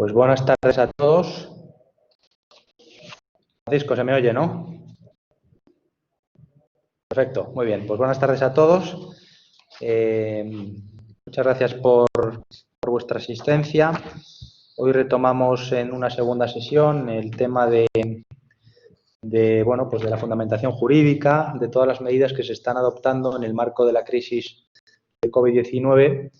Pues buenas tardes a todos. Francisco, ¿se me oye, no? Perfecto, muy bien. Pues buenas tardes a todos. Muchas gracias por vuestra asistencia. Hoy retomamos en una segunda sesión el tema de la fundamentación jurídica de todas las medidas que se están adoptando en el marco de la crisis de COVID-19.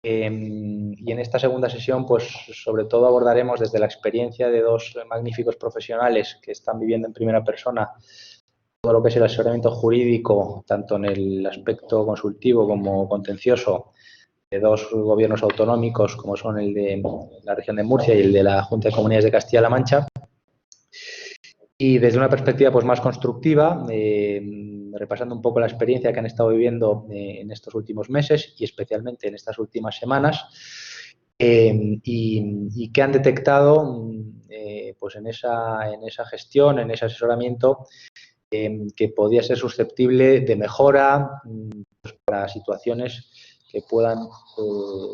Y en esta segunda sesión, pues sobre todo abordaremos desde la experiencia de dos magníficos profesionales que están viviendo en primera persona todo lo que es el asesoramiento jurídico, tanto en el aspecto consultivo como contencioso, de dos gobiernos autonómicos, como son el de la región de Murcia y el de la Junta de Comunidades de Castilla-La Mancha. Y desde una perspectiva pues, más constructiva, repasando un poco la experiencia que han estado viviendo en estos últimos meses y especialmente en estas últimas semanas, y que han detectado pues en esa gestión, en ese asesoramiento, que podía ser susceptible de mejora pues, para situaciones que puedan,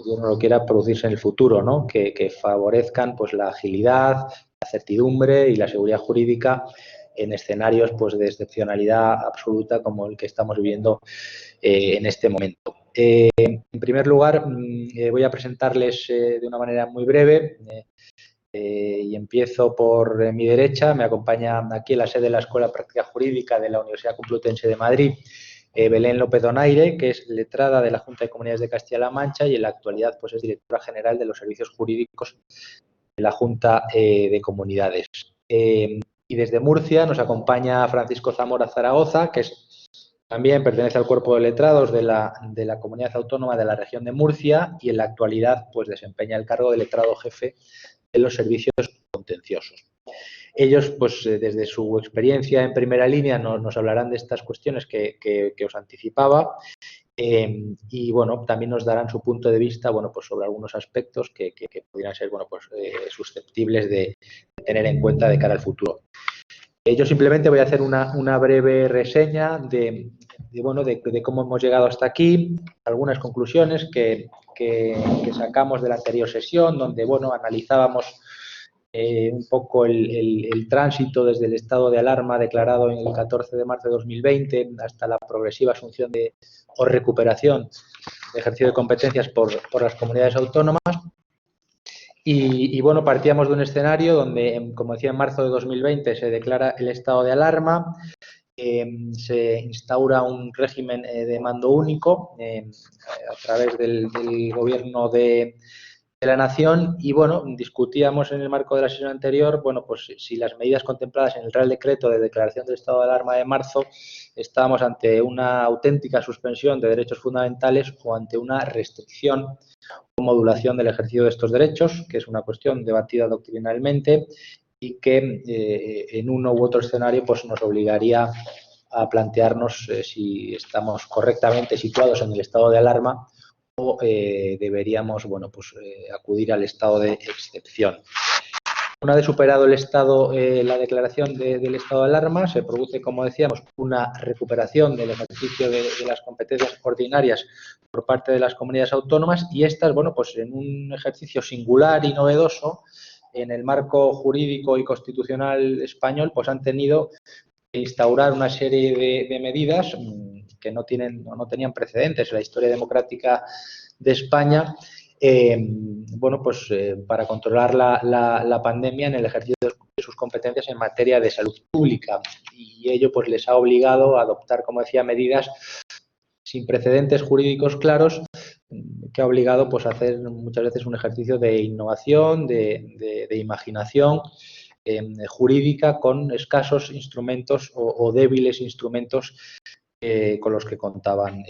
Dios no lo quiera, producirse en el futuro, ¿no? Que favorezcan pues, la agilidad, la certidumbre y la seguridad jurídica en escenarios pues, de excepcionalidad absoluta como el que estamos viviendo en este momento. En primer lugar, voy a presentarles de una manera muy breve y empiezo por mi derecha. Me acompaña aquí en la sede de la Escuela de Práctica Jurídica de la Universidad Complutense de Madrid, Belén López Donaire, que es letrada de la Junta de Comunidades de Castilla-La Mancha y en la actualidad pues, es directora general de los servicios jurídicos de la Junta de Comunidades. Y desde Murcia nos acompaña Francisco Zamora Zaragoza, que también pertenece al cuerpo de letrados de la Comunidad Autónoma de la región de Murcia y en la actualidad pues, desempeña el cargo de letrado jefe de los servicios contenciosos. Ellos, pues desde su experiencia en primera línea, nos hablarán de estas cuestiones que os anticipaba y, bueno, también nos darán su punto de vista, bueno, pues sobre algunos aspectos que pudieran ser, bueno, pues susceptibles de tener en cuenta de cara al futuro. Yo simplemente voy a hacer una breve reseña de cómo hemos llegado hasta aquí, algunas conclusiones que sacamos de la anterior sesión, donde, bueno, analizábamos un poco el tránsito desde el estado de alarma declarado en el 14 de marzo de 2020 hasta la progresiva asunción o recuperación de ejercicio de competencias por las comunidades autónomas. Y bueno, partíamos de un escenario donde, como decía, en marzo de 2020 se declara el estado de alarma, se instaura un régimen de mando único a través del gobierno de la nación y, bueno, discutíamos en el marco de la sesión anterior, bueno, pues si las medidas contempladas en el Real Decreto de declaración del estado de alarma de marzo estábamos ante una auténtica suspensión de derechos fundamentales o ante una restricción o modulación del ejercicio de estos derechos, que es una cuestión debatida doctrinalmente y que en uno u otro escenario pues nos obligaría a plantearnos si estamos correctamente situados en el estado de alarma o deberíamos, bueno, pues acudir al estado de excepción. Una vez superado el estado, la declaración del estado de alarma, se produce, como decíamos, una recuperación del ejercicio de las competencias ordinarias por parte de las comunidades autónomas y estas, bueno, pues en un ejercicio singular y novedoso en el marco jurídico y constitucional español, pues han tenido que instaurar una serie de medidas que no tenían precedentes en la historia democrática de España, para controlar la pandemia en el ejercicio de sus competencias en materia de salud pública. Y ello pues les ha obligado a adoptar, como decía, medidas sin precedentes jurídicos claros, que ha obligado pues a hacer muchas veces un ejercicio de innovación, de imaginación jurídica con escasos instrumentos o débiles instrumentos con los que contaban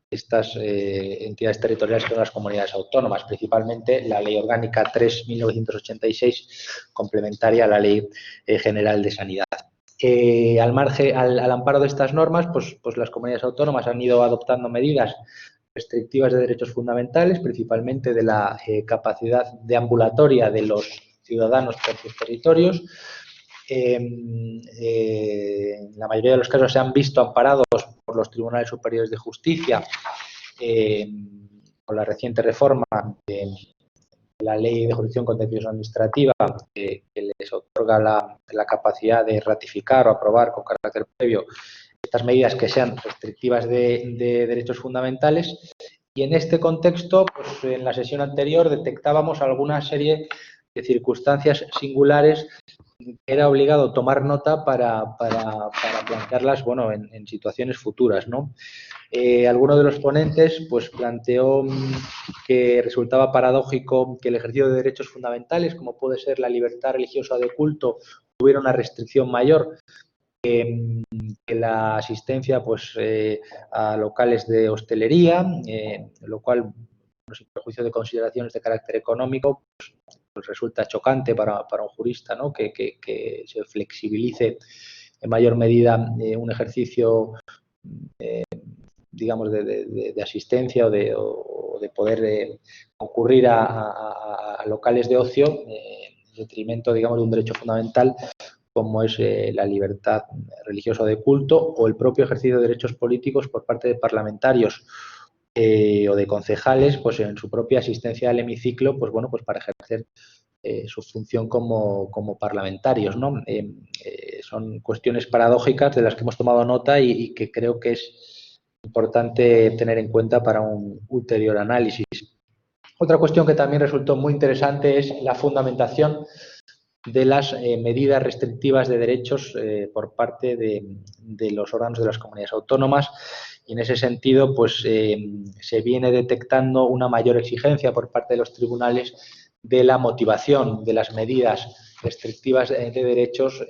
estas entidades territoriales que son las comunidades autónomas, principalmente la Ley Orgánica 3/1986, complementaria a la Ley General de Sanidad. Al amparo de estas normas, pues las comunidades autónomas han ido adoptando medidas restrictivas de derechos fundamentales, principalmente de la capacidad deambulatoria de los ciudadanos por sus territorios. En la mayoría de los casos se han visto amparados por los tribunales superiores de justicia con la reciente reforma la Ley de Jurisdicción Contencioso Administrativa, que les otorga la capacidad de ratificar o aprobar con carácter previo estas medidas que sean restrictivas de derechos fundamentales. Y en este contexto, pues en la sesión anterior detectábamos alguna serie de circunstancias singulares que era obligado tomar nota para plantearlas, bueno, en situaciones futuras, ¿no? Alguno de los ponentes pues planteó que resultaba paradójico que el ejercicio de derechos fundamentales, como puede ser la libertad religiosa de culto, tuviera una restricción mayor que la asistencia pues, a locales de hostelería, lo cual, sin perjuicio de consideraciones de carácter económico, pues resulta chocante para un jurista, ¿no? que se flexibilice en mayor medida un ejercicio digamos, de asistencia o de poder concurrir a locales de ocio en detrimento, digamos, de un derecho fundamental como es la libertad religiosa de culto o el propio ejercicio de derechos políticos por parte de parlamentarios o de concejales, pues en su propia asistencia al hemiciclo, pues bueno, pues para ejercer su función como parlamentarios, ¿no? Son cuestiones paradójicas de las que hemos tomado nota y que creo que es importante tener en cuenta para un ulterior análisis. Otra cuestión que también resultó muy interesante es la fundamentación de las medidas restrictivas de derechos por parte de los órganos de las comunidades autónomas y en ese sentido pues se viene detectando una mayor exigencia por parte de los tribunales de la motivación de las medidas restrictivas de derechos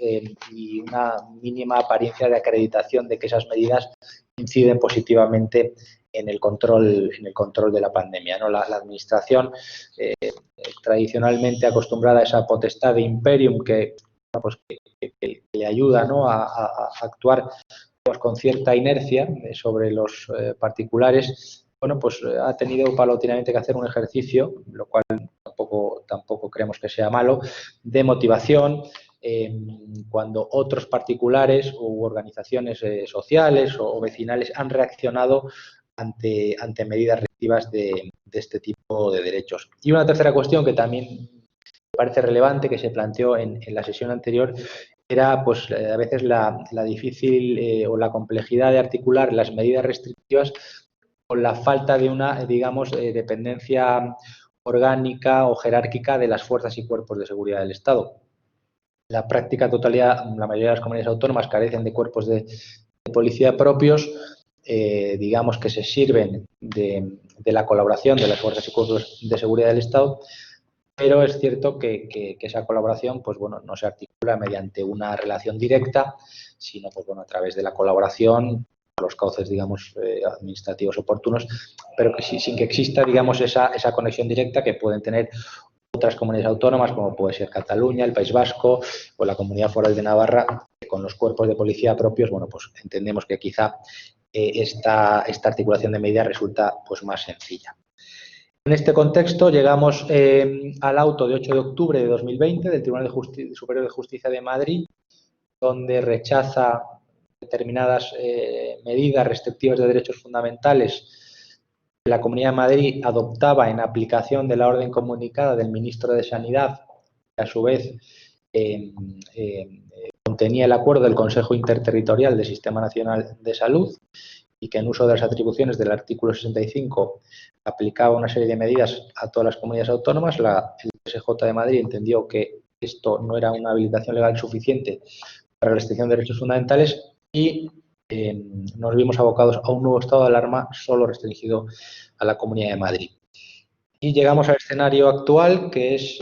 y una mínima apariencia de acreditación de que esas medidas inciden positivamente en el control de la pandemia, ¿no? La administración tradicionalmente acostumbrada a esa potestad de imperium que le ayuda, ¿no? a actuar pues, con cierta inercia sobre los particulares, bueno, pues ha tenido paulatinamente que hacer un ejercicio, lo cual tampoco creemos que sea malo, de motivación cuando otros particulares u organizaciones sociales o vecinales han reaccionado ante medidas restrictivas de este tipo de derechos. Y una tercera cuestión que también me parece relevante, que se planteó en la sesión anterior, era pues a veces la difícil o la complejidad de articular las medidas restrictivas con la falta de una, digamos, dependencia orgánica o jerárquica de las fuerzas y cuerpos de seguridad del Estado. La práctica totalidad, la mayoría de las comunidades autónomas carecen de cuerpos de policía propios, digamos que se sirven de la colaboración de las fuerzas y cuerpos de seguridad del Estado, pero es cierto que esa colaboración pues, bueno, no se articula mediante una relación directa, sino pues, bueno, a través de la colaboración, los cauces digamos, administrativos oportunos, pero que sí, sin que exista digamos, esa conexión directa que pueden tener otras comunidades autónomas, como puede ser Cataluña, el País Vasco o la Comunidad Foral de Navarra, que con los cuerpos de policía propios, bueno, pues entendemos que quizá esta articulación de medidas resulta pues, más sencilla. En este contexto llegamos al auto de 8 de octubre de 2020 del Tribunal Superior de Justicia de Madrid, donde rechaza determinadas medidas restrictivas de derechos fundamentales que la Comunidad de Madrid adoptaba en aplicación de la orden comunicada del ministro de Sanidad, que a su vez contenía el acuerdo del Consejo Interterritorial del Sistema Nacional de Salud y que en uso de las atribuciones del artículo 65 aplicaba una serie de medidas a todas las comunidades autónomas. El TSJ de Madrid entendió que esto no era una habilitación legal suficiente para la restricción de derechos fundamentales y nos vimos abocados a un nuevo estado de alarma solo restringido a la Comunidad de Madrid. Y llegamos al escenario actual, que es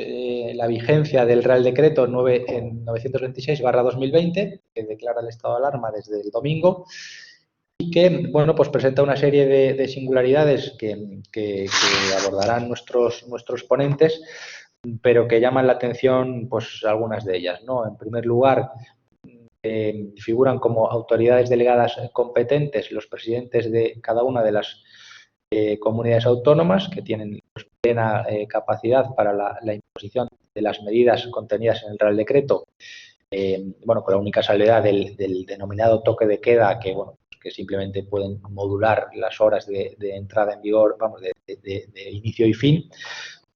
la vigencia del Real Decreto 926/2020, que declara el estado de alarma desde el domingo y que, bueno, pues presenta una serie de singularidades que abordarán nuestros ponentes, pero que llaman la atención, pues, algunas de ellas, ¿no? En primer lugar, figuran como autoridades delegadas competentes los presidentes de cada una de las comunidades autónomas que tienen pues, plena capacidad para la imposición de las medidas contenidas en el Real Decreto, bueno, con la única salvedad del denominado toque de queda, que bueno, que simplemente pueden modular las horas de entrada en vigor, vamos, de inicio y fin,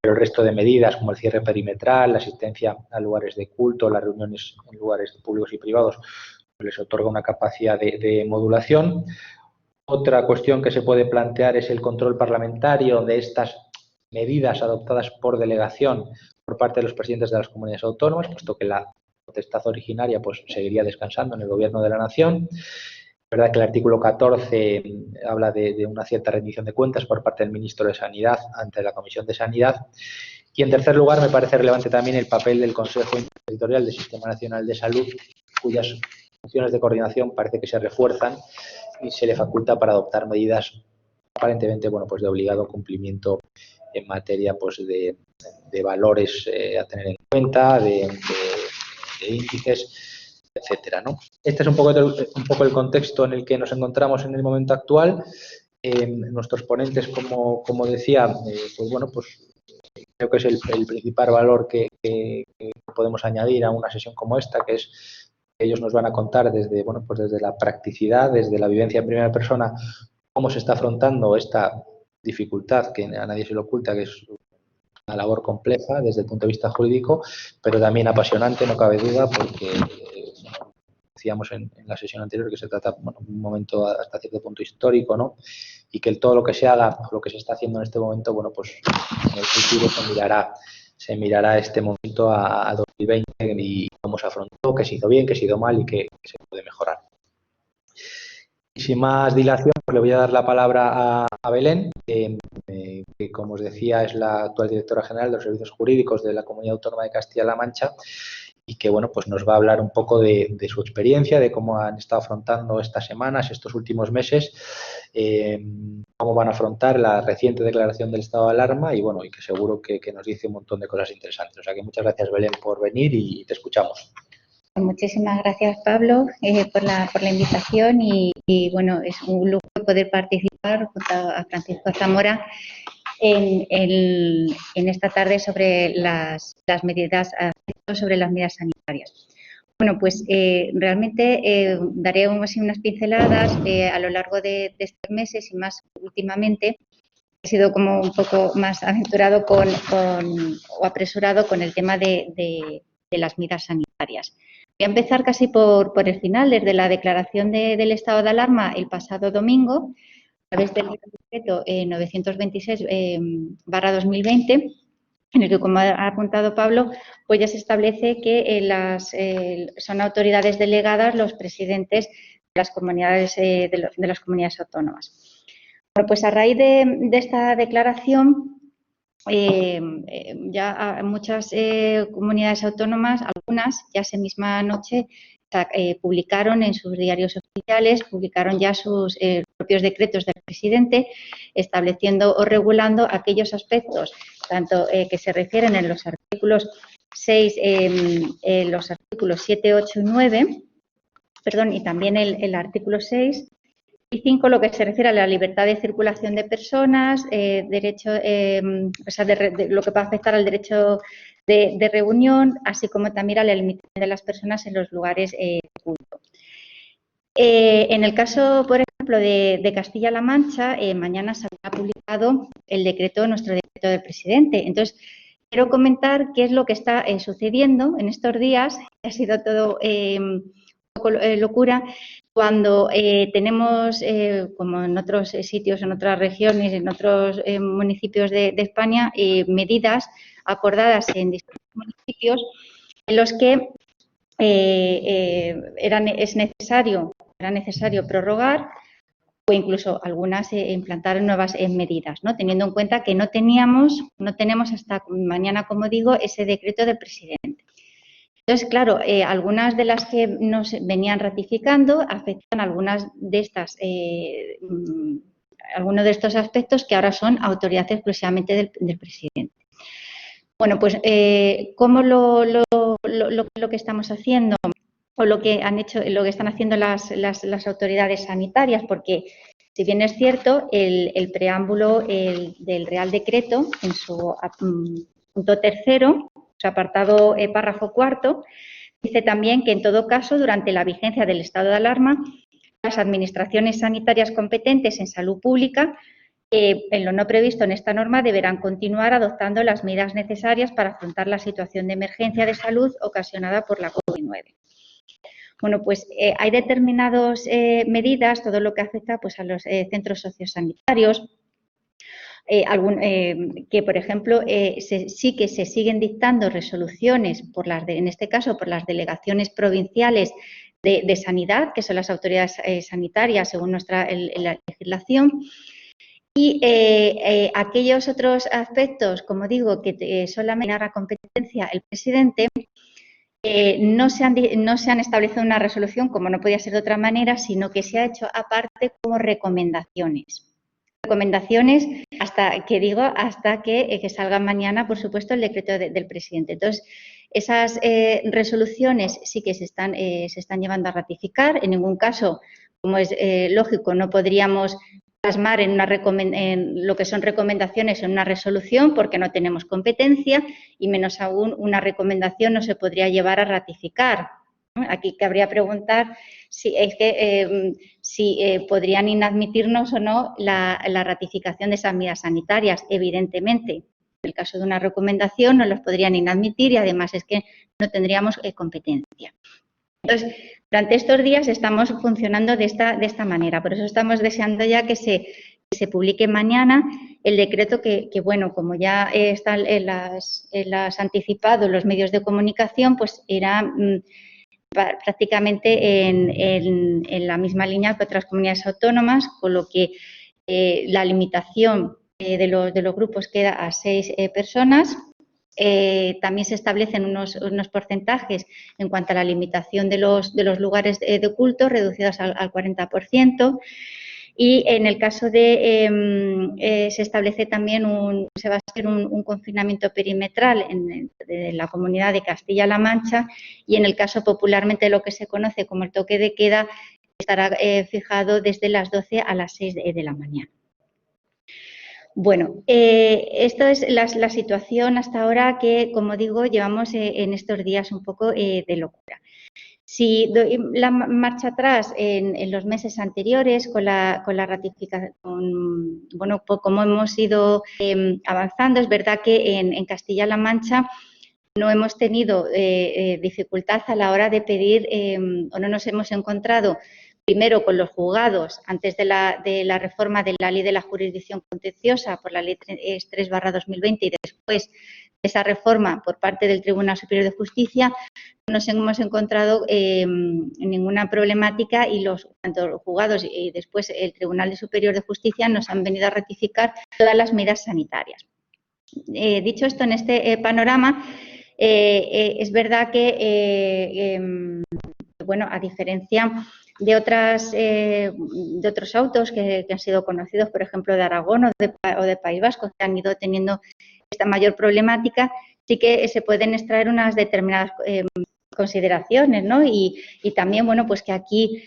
pero el resto de medidas, como el cierre perimetral, la asistencia a lugares de culto, las reuniones en lugares públicos y privados, pues les otorga una capacidad de modulación. Otra cuestión que se puede plantear es el control parlamentario de estas medidas adoptadas por delegación por parte de los presidentes de las comunidades autónomas, puesto que la potestad originaria pues seguiría descansando en el Gobierno de la Nación. Es verdad que el artículo 14 habla de una cierta rendición de cuentas por parte del ministro de Sanidad ante la Comisión de Sanidad. Y en tercer lugar, me parece relevante también el papel del Consejo Interterritorial del Sistema Nacional de Salud, cuyas funciones de coordinación parece que se refuerzan y se le faculta para adoptar medidas aparentemente pues de obligado cumplimiento en materia pues de valores a tener en cuenta, de índices, etcétera, ¿no? Este es un poco el contexto en el que nos encontramos en el momento actual. Nuestros ponentes, como decía, pues creo que es el principal valor que podemos añadir a una sesión como esta, que es que ellos nos van a contar desde la practicidad, desde la vivencia en primera persona, cómo se está afrontando esta dificultad que a nadie se le oculta, que es una labor compleja desde el punto de vista jurídico, pero también apasionante, no cabe duda, porque decíamos en la sesión anterior que se trata de un momento hasta cierto punto histórico, ¿no? Y que todo lo que se haga, lo que se está haciendo en este momento, pues en el futuro se mirará este momento a 2020 y cómo se afrontó, qué se hizo bien, qué se hizo mal y qué se puede mejorar. Y sin más dilación, pues le voy a dar la palabra a Belén, que como os decía es la actual directora general de los servicios jurídicos de la Comunidad Autónoma de Castilla-La Mancha y que pues nos va a hablar un poco de su experiencia, de cómo han estado afrontando estas semanas, estos últimos meses, cómo van a afrontar la reciente declaración del estado de alarma y y que seguro que nos dice un montón de cosas interesantes. O sea que muchas gracias, Belén, por venir y te escuchamos. Muchísimas gracias, Pablo, por la invitación y es un lujo poder participar junto a Francisco Zamora en esta tarde sobre las medidas sanitarias. Realmente daré unas pinceladas a lo largo de estos meses y más últimamente. He sido como un poco más aventurado o apresurado con el tema de las medidas sanitarias. Voy a empezar casi por el final, desde la declaración del estado de alarma el pasado domingo, a través del decreto 926/2020, en el que, como ha apuntado Pablo, pues ya se establece que son autoridades delegadas los presidentes de las comunidades autónomas. Pues a raíz de esta declaración, ya muchas comunidades autónomas, algunas ya esa misma noche, publicaron en sus diarios oficiales, publicaron ya sus propios decretos del presidente, estableciendo o regulando aquellos aspectos, tanto que se refieren en los artículos 6, los artículos 7, 8 y 9, y también el artículo 6, y 5, lo que se refiere a la libertad de circulación de personas, derecho, lo que va a afectar al derecho de reunión, así como también a la limitación de las personas en los lugares de culto. En el caso, por ejemplo, de Castilla-La Mancha, mañana se habrá publicado nuestro decreto del presidente. Entonces, quiero comentar qué es lo que está sucediendo en estos días. Ha sido todo un poco locura. Cuando tenemos, como en otros sitios, en otras regiones, en otros municipios de España, medidas acordadas en distintos municipios en los que era necesario prorrogar o incluso algunas implantar nuevas medidas, ¿no? Teniendo en cuenta que no tenemos hasta mañana, como digo, ese decreto del presidente. Entonces, claro, algunas de las que nos venían ratificando afectan algunas de estas, algunos de estos aspectos que ahora son autoridad exclusivamente del presidente. Bueno, pues, ¿cómo lo que estamos haciendo o lo que están haciendo las autoridades sanitarias? Porque, si bien es cierto, el preámbulo del Real Decreto, en su punto tercero, su apartado párrafo cuarto, dice también que en todo caso, durante la vigencia del estado de alarma, las administraciones sanitarias competentes en salud pública en lo no previsto en esta norma deberán continuar adoptando las medidas necesarias para afrontar la situación de emergencia de salud ocasionada por la COVID-19. Bueno, pues hay determinadas medidas, todo lo que afecta pues, a los centros sociosanitarios, que, por ejemplo, sí que se siguen dictando resoluciones, en este caso, por las delegaciones provinciales de sanidad, que son las autoridades sanitarias según nuestra la legislación. Y aquellos otros aspectos, como digo, que solamente tiene la competencia el presidente, no se han establecido una resolución, como no podía ser de otra manera, sino que se ha hecho aparte como recomendaciones. Recomendaciones hasta que salga mañana, por supuesto, el decreto del presidente. Entonces, esas resoluciones sí que se están llevando a ratificar. En ningún caso, como es lógico, no podríamos plasmar en lo que son recomendaciones en una resolución porque no tenemos competencia y menos aún una recomendación no se podría llevar a ratificar. Aquí cabría preguntar si podrían inadmitirnos o no la ratificación de esas medidas sanitarias. Evidentemente, en el caso de una recomendación no los podrían inadmitir y además es que no tendríamos competencia. Entonces, durante estos días estamos funcionando de esta manera. Por eso estamos deseando ya que se publique mañana el decreto que bueno, como ya están las anticipado los medios de comunicación, pues era prácticamente en la misma línea que otras comunidades autónomas, con lo que la limitación de los grupos queda a 6 personas. También se establecen unos porcentajes en cuanto a la limitación de los lugares de culto, reducidos al 40%. Y en el caso se establece también se va a hacer un confinamiento perimetral en la comunidad de Castilla-La Mancha y en el caso popularmente lo que se conoce como el toque de queda estará fijado desde las 12 a las 6 de la mañana. Bueno, esta es la situación hasta ahora que, como digo, llevamos en estos días un poco de locura. Si doy la marcha atrás en los meses anteriores con la ratificación, bueno, como hemos ido avanzando, es verdad que en Castilla-La Mancha no hemos tenido dificultad a la hora de pedir o no nos hemos encontrado primero con los juzgados antes de la reforma de la Ley de la Jurisdicción Contenciosa por la Ley 3/2020 y después de esa reforma por parte del Tribunal Superior de Justicia, no nos hemos encontrado ninguna problemática y tanto los juzgados y después el Tribunal Superior de Justicia nos han venido a ratificar todas las medidas sanitarias. Dicho esto, en este panorama, es verdad que, bueno, a diferencia de otros autos que han sido conocidos, por ejemplo, de Aragón o de País Vasco, que han ido teniendo esta mayor problemática, sí que se pueden extraer unas determinadas consideraciones, ¿no? Y también, bueno, pues que aquí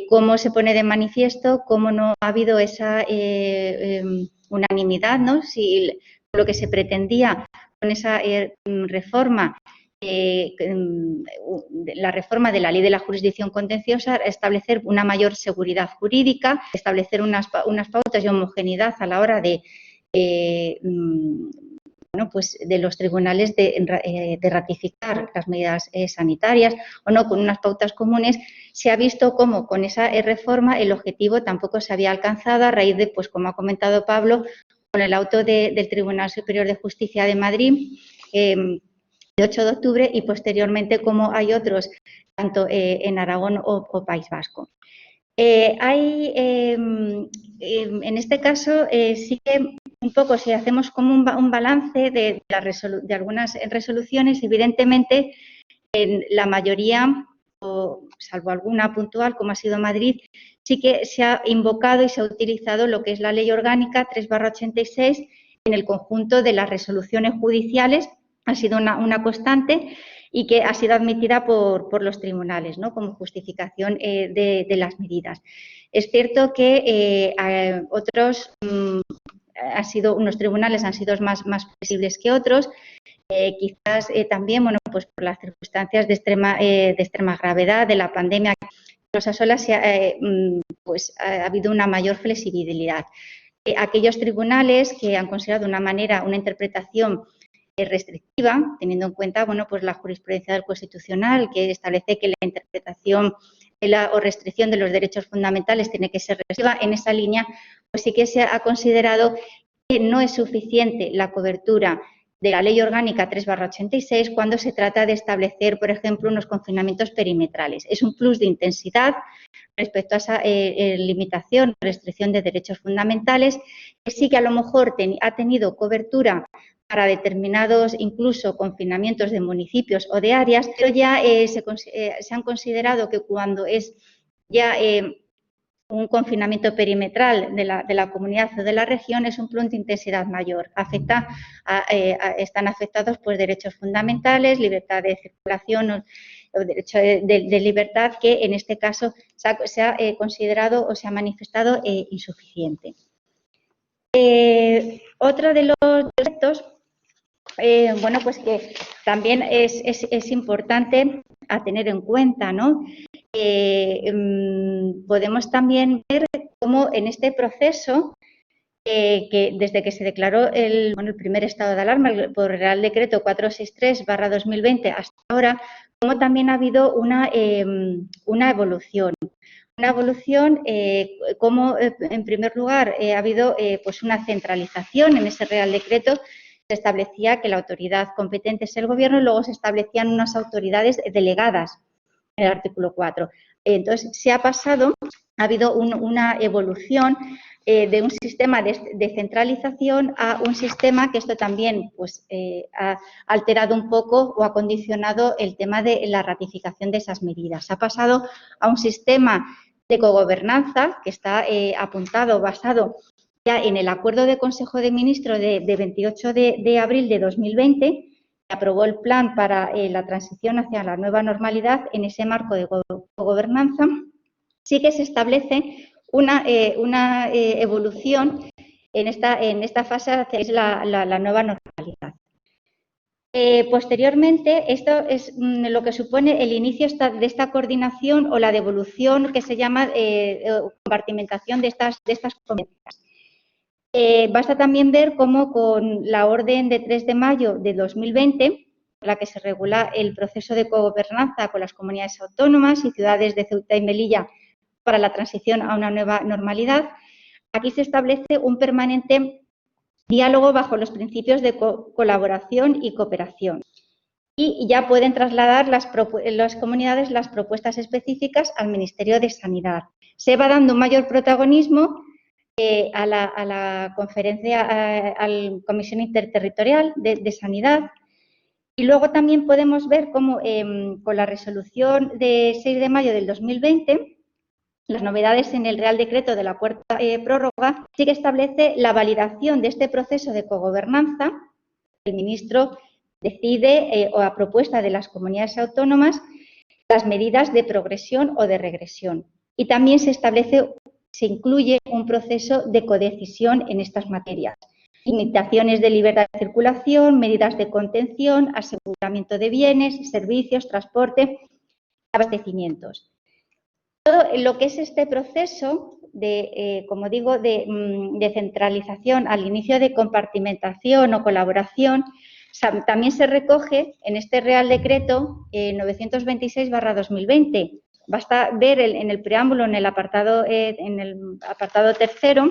cómo se pone de manifiesto, cómo no ha habido esa unanimidad, ¿no? Si lo que se pretendía con esa reforma, la reforma de la Ley de la Jurisdicción Contenciosa, establecer una mayor seguridad jurídica, establecer unas pautas y homogeneidad a la hora de bueno, pues de los tribunales de ratificar las medidas sanitarias o no, con unas pautas comunes. Se ha visto cómo con esa reforma el objetivo tampoco se había alcanzado a raíz de, pues como ha comentado Pablo, con el auto del Tribunal Superior de Justicia de Madrid de 8 de octubre y posteriormente como hay otros, tanto en Aragón o País Vasco. En este caso sí que un poco si hacemos como un balance de algunas resoluciones, evidentemente en la mayoría, o salvo alguna puntual como ha sido Madrid, sí que se ha invocado y se ha utilizado lo que es la Ley Orgánica 3/86 en el conjunto de las resoluciones judiciales, ha sido una constante y que ha sido admitida por los tribunales, ¿no? Como justificación de las medidas. Es cierto que unos tribunales han sido más flexibles que otros, quizás también, bueno, pues por las circunstancias de extrema gravedad de la pandemia, pues ha habido una mayor flexibilidad. aquellos tribunales que han considerado una interpretación restrictiva, teniendo en cuenta, bueno, pues la jurisprudencia del Constitucional, que establece que la interpretación o restricción de los derechos fundamentales tiene que ser restrictiva. En esa línea, pues sí que se ha considerado que no es suficiente la cobertura de la Ley Orgánica 3/86 cuando se trata de establecer, por ejemplo, unos confinamientos perimetrales. Es un plus de intensidad respecto a esa limitación, restricción de derechos fundamentales, que sí que a lo mejor ha tenido cobertura para determinados, incluso, confinamientos de municipios o de áreas, pero ya se han considerado que cuando es ya un confinamiento perimetral de la comunidad o de la región es un plus de intensidad mayor. Están afectados pues, derechos fundamentales, libertad de circulación o derecho de libertad, que en este caso se ha considerado o se ha manifestado insuficiente. Otro de los aspectos, bueno, pues que también es importante a tener en cuenta, ¿no? Podemos también ver cómo en este proceso, que desde que se declaró el primer estado de alarma por Real Decreto 463/2020 hasta ahora, cómo también ha habido una evolución. Una evolución, como en primer lugar ha habido pues una centralización en ese Real Decreto. Se establecía que la autoridad competente es el Gobierno y luego se establecían unas autoridades delegadas en el artículo 4. Entonces, ha habido una evolución de un sistema de centralización a un sistema que esto también pues, ha alterado un poco o ha condicionado el tema de la ratificación de esas medidas. Ha pasado a un sistema de cogobernanza que está basado ya en el Acuerdo de Consejo de Ministros de 28 de abril de 2020, que aprobó el plan para la transición hacia la nueva normalidad. En ese marco de cogobernanza sí que se establece una evolución en esta fase hacia la nueva normalidad. Posteriormente, esto es lo que supone el inicio de esta coordinación o la devolución que se llama compartimentación de estas competencias. Basta también ver cómo con la orden de 3 de mayo de 2020, la que se regula el proceso de cogobernanza con las comunidades autónomas y ciudades de Ceuta y Melilla para la transición a una nueva normalidad, aquí se establece un permanente diálogo bajo los principios de colaboración y cooperación. Y ya pueden trasladar las comunidades las propuestas específicas al Ministerio de Sanidad. Se va dando un mayor protagonismo a la conferencia, a la Comisión Interterritorial de Sanidad. Y luego también podemos ver cómo con la resolución de 6 de mayo del 2020, las novedades en el Real Decreto de la cuarta prórroga, sí que establece la validación de este proceso de cogobernanza. El ministro decide, o a propuesta de las comunidades autónomas, las medidas de progresión o de regresión. Y también se incluye un proceso de codecisión en estas materias. Limitaciones de libertad de circulación, medidas de contención, aseguramiento de bienes, servicios, transporte, abastecimientos. Todo lo que es este proceso de, como digo, de centralización al inicio de compartimentación o colaboración, también se recoge en este Real Decreto 926/2020. Basta ver en el preámbulo, en el apartado tercero,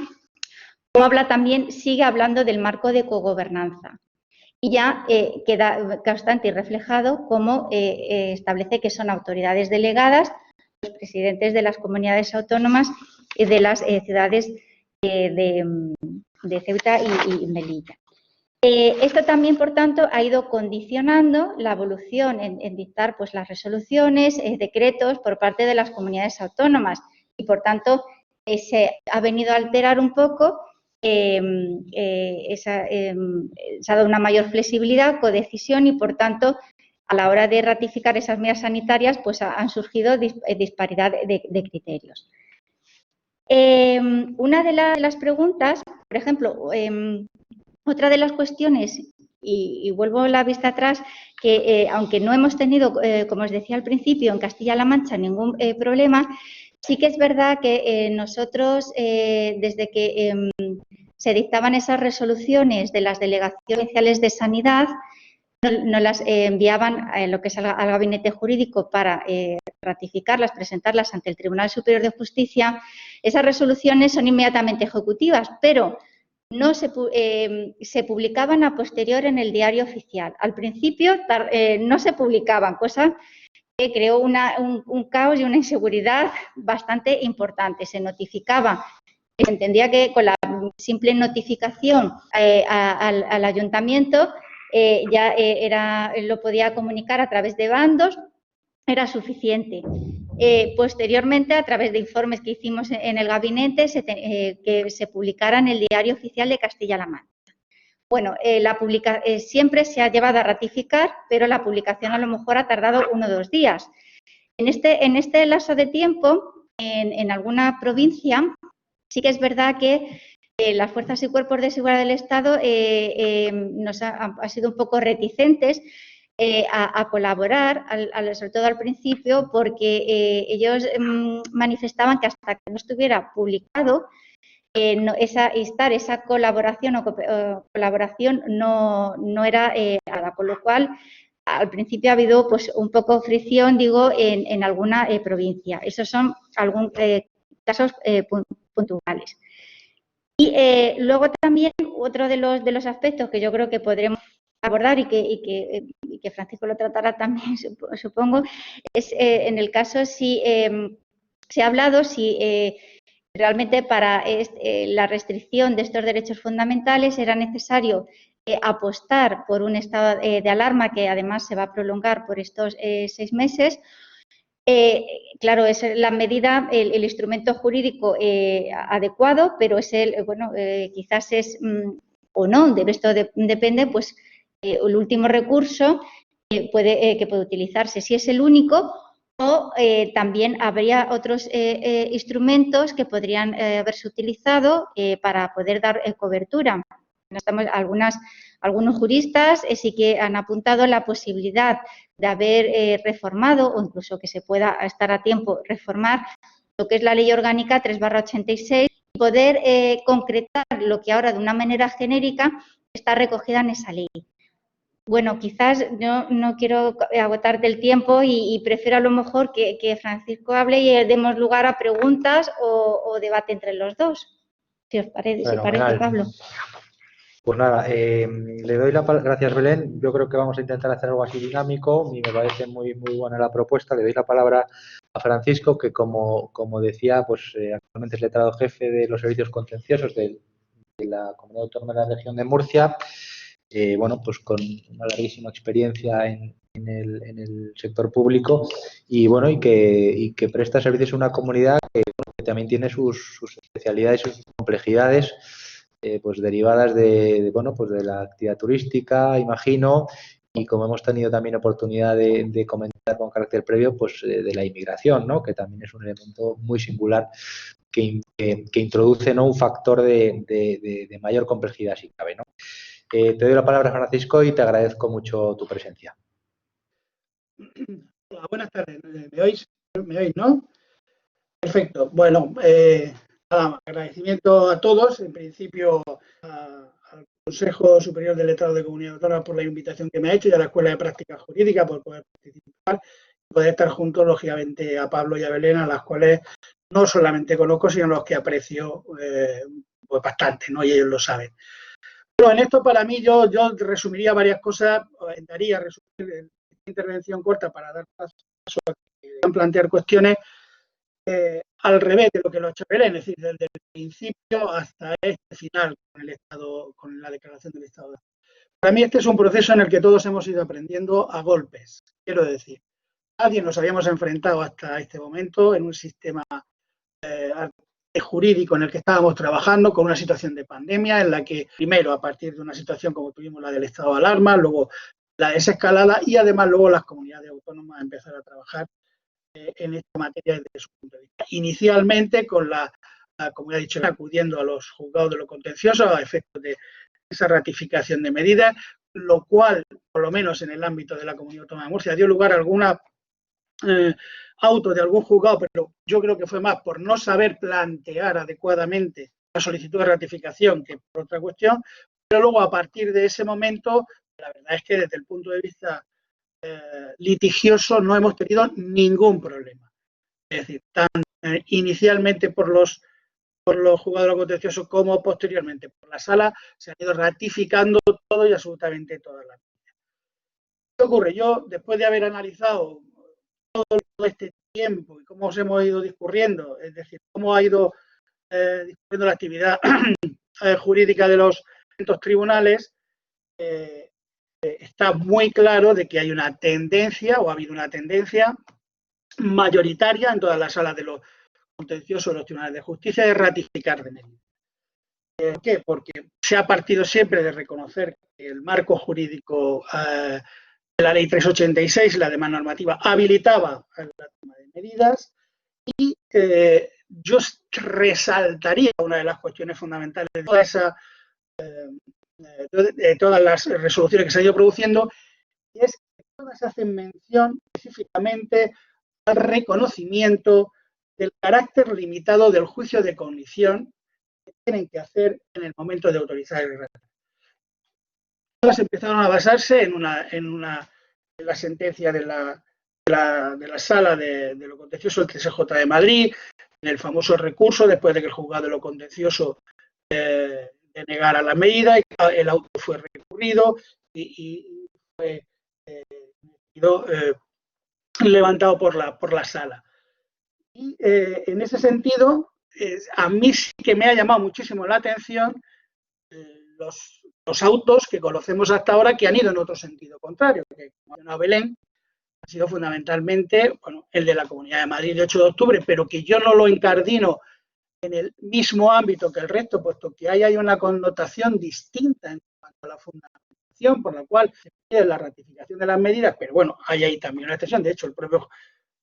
cómo sigue hablando del marco de cogobernanza. Y ya queda constante y reflejado cómo establece que son autoridades delegadas los presidentes de las comunidades autónomas y de las ciudades de Ceuta y Melilla. Esto también, por tanto, ha ido condicionando la evolución en dictar pues, las resoluciones, decretos por parte de las comunidades autónomas y, por tanto, se ha venido a alterar un poco, se ha dado una mayor flexibilidad, codecisión y, por tanto, a la hora de ratificar esas medidas sanitarias, pues han surgido disparidad de criterios. Una de las preguntas, por ejemplo, otra de las cuestiones, y vuelvo la vista atrás, que aunque no hemos tenido, como os decía al principio, en Castilla-La Mancha ningún problema, sí que es verdad que nosotros, desde que se dictaban esas resoluciones de las delegaciones provinciales de sanidad, nos las enviaban a lo que es al gabinete jurídico para ratificarlas, presentarlas ante el Tribunal Superior de Justicia. Esas resoluciones son inmediatamente ejecutivas, pero no se publicaban a posterior en el diario oficial. Al principio no se publicaban, cosa que creó un caos y una inseguridad bastante importante. Se notificaba, se entendía que con la simple notificación al ayuntamiento lo podía comunicar a través de bandos, era suficiente. Posteriormente, a través de informes que hicimos en el gabinete, que se publicara en el diario oficial de Castilla-La Mancha. Bueno, siempre se ha llevado a ratificar, pero la publicación a lo mejor ha tardado 1 o 2 días. En este lapso de tiempo, en alguna provincia, sí que es verdad que las fuerzas y cuerpos de seguridad del Estado nos han sido un poco reticentes a colaborar, sobre todo al principio, porque ellos manifestaban que hasta que no estuviera publicado, esa colaboración colaboración no era nada, con lo cual al principio ha habido pues un poco fricción, digo, en alguna provincia. Esos son algunos casos puntuales. Y luego también otro de los aspectos que yo creo que podremos abordar y que Francisco lo tratará también, supongo, es en el caso si se ha hablado si realmente para la restricción de estos derechos fundamentales era necesario apostar por un estado de alarma que además se va a prolongar por estos 6 meses. Claro, es la medida, el instrumento jurídico adecuado, pero es quizás es o no, de esto depende, pues el último recurso que puede utilizarse, si es el único, o también habría otros instrumentos que podrían haberse utilizado para poder dar cobertura. Algunos juristas sí que han apuntado la posibilidad de haber reformado o incluso que se pueda estar a tiempo reformar lo que es la Ley Orgánica 3/86 y poder concretar lo que ahora de una manera genérica está recogida en esa ley. Bueno, quizás yo no quiero agotarte el tiempo y prefiero a lo mejor que Francisco hable y demos lugar a preguntas o debate entre los dos. Si os parece, Pablo. Pues nada, le doy gracias, Belén. Yo creo que vamos a intentar hacer algo así dinámico y me parece muy buena la propuesta. Le doy la palabra a Francisco, que como decía, pues actualmente es letrado jefe de los servicios contenciosos de la Comunidad Autónoma de la Región de Murcia. Bueno, pues con una larguísima experiencia en el sector público y bueno, y que presta servicios a una comunidad que también tiene sus especialidades y sus complejidades. Pues derivadas de la actividad turística, imagino, y como hemos tenido también oportunidad de comentar con carácter previo, pues de la inmigración, ¿no? Que también es un elemento muy singular que introduce, ¿no?, un factor de mayor complejidad, si cabe, ¿no? Te doy la palabra, Francisco, y te agradezco mucho tu presencia. Hola, buenas tardes. ¿Me oís? ¿Me oís, no? Perfecto. Bueno, nada más, agradecimiento a todos, en principio al Consejo Superior de Letrados de Comunidad Autónoma por la invitación que me ha hecho y a la Escuela de Práctica Jurídica por poder participar y poder estar juntos, lógicamente, a Pablo y a Belén, a las cuales no solamente conozco, sino los que aprecio pues bastante, ¿no? Y ellos lo saben. Bueno, en esto para mí yo resumiría varias cosas, intentaría resumir esta intervención corta para dar paso a que puedan plantear cuestiones al revés de lo que lo ha hecho Belén, es decir, desde el principio hasta este final con la declaración del Estado. Para mí este es un proceso en el que todos hemos ido aprendiendo a golpes, quiero decir. Nadie nos habíamos enfrentado hasta este momento en un sistema jurídico en el que estábamos trabajando con una situación de pandemia en la que primero a partir de una situación como tuvimos la del estado de alarma, luego la desescalada y además luego las comunidades autónomas empezaron a trabajar en esta materia desde su punto de vista. Inicialmente con como ya he dicho, acudiendo a los juzgados de lo contencioso a efectos de esa ratificación de medidas, lo cual, por lo menos en el ámbito de la Comunidad Autónoma de Murcia, dio lugar a alguna auto de algún juzgado, pero yo creo que fue más por no saber plantear adecuadamente la solicitud de ratificación, que por otra cuestión, pero luego a partir de ese momento, la verdad es que desde el punto de vista litigioso no hemos tenido ningún problema. Es decir, tanto inicialmente por los juzgados contenciosos como posteriormente por la sala se han ido ratificando todo y absolutamente todas las medidas. ¿Qué ocurre? Yo, después de haber analizado todo este tiempo y cómo os hemos ido discurriendo, es decir, cómo ha ido discurriendo la actividad jurídica de los distintos tribunales, está muy claro de que hay una tendencia, o ha habido una tendencia mayoritaria en todas las salas de los contenciosos de los tribunales de justicia de ratificar de medidas. ¿Por qué? Porque se ha partido siempre de reconocer que el marco jurídico de la Ley 386 y la demás normativa habilitaba la toma de medidas y yo resaltaría una de las cuestiones fundamentales de toda esa de todas las resoluciones que se han ido produciendo, y es que todas hacen mención específicamente al reconocimiento del carácter limitado del juicio de cognición que tienen que hacer en el momento de autorizar el retrato. Todas empezaron a basarse en la sentencia de la sala de lo contencioso del TSJ de Madrid, en el famoso recurso después de que el juzgado de lo contencioso denegara la medida, y el auto fue recurrido y fue levantado por la sala. Y en ese sentido, a mí sí que me ha llamado muchísimo la atención los autos que conocemos hasta ahora que han ido en otro sentido contrario, que como ha Belén, ha sido fundamentalmente el de la Comunidad de Madrid de 8 de octubre, pero que yo no lo incardino en el mismo ámbito que el resto, puesto que ahí hay una connotación distinta en cuanto a la fundamentación por la cual se pide la ratificación de las medidas, pero bueno, hay ahí también una excepción. De hecho, el propio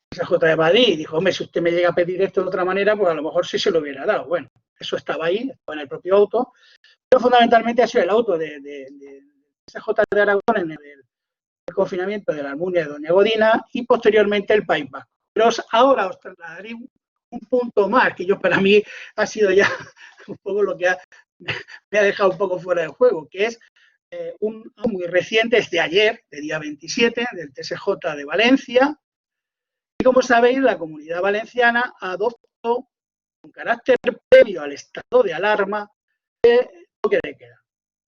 TSJ de Madrid dijo, hombre, si usted me llega a pedir esto de otra manera, pues a lo mejor sí se lo hubiera dado. Bueno, eso estaba ahí, estaba en el propio auto, pero fundamentalmente ha sido el auto de TSJ de Aragón en el confinamiento de la Almunia de Doña Godina y posteriormente el País Vasco. Pero ahora os trasladaré un punto más, que yo para mí ha sido ya un poco lo que me ha dejado un poco fuera de juego, que es un muy reciente, es de ayer, de día 27, del TSJ de Valencia. Y como sabéis, la Comunidad Valenciana adoptó un carácter previo al estado de alarma de toque de queda.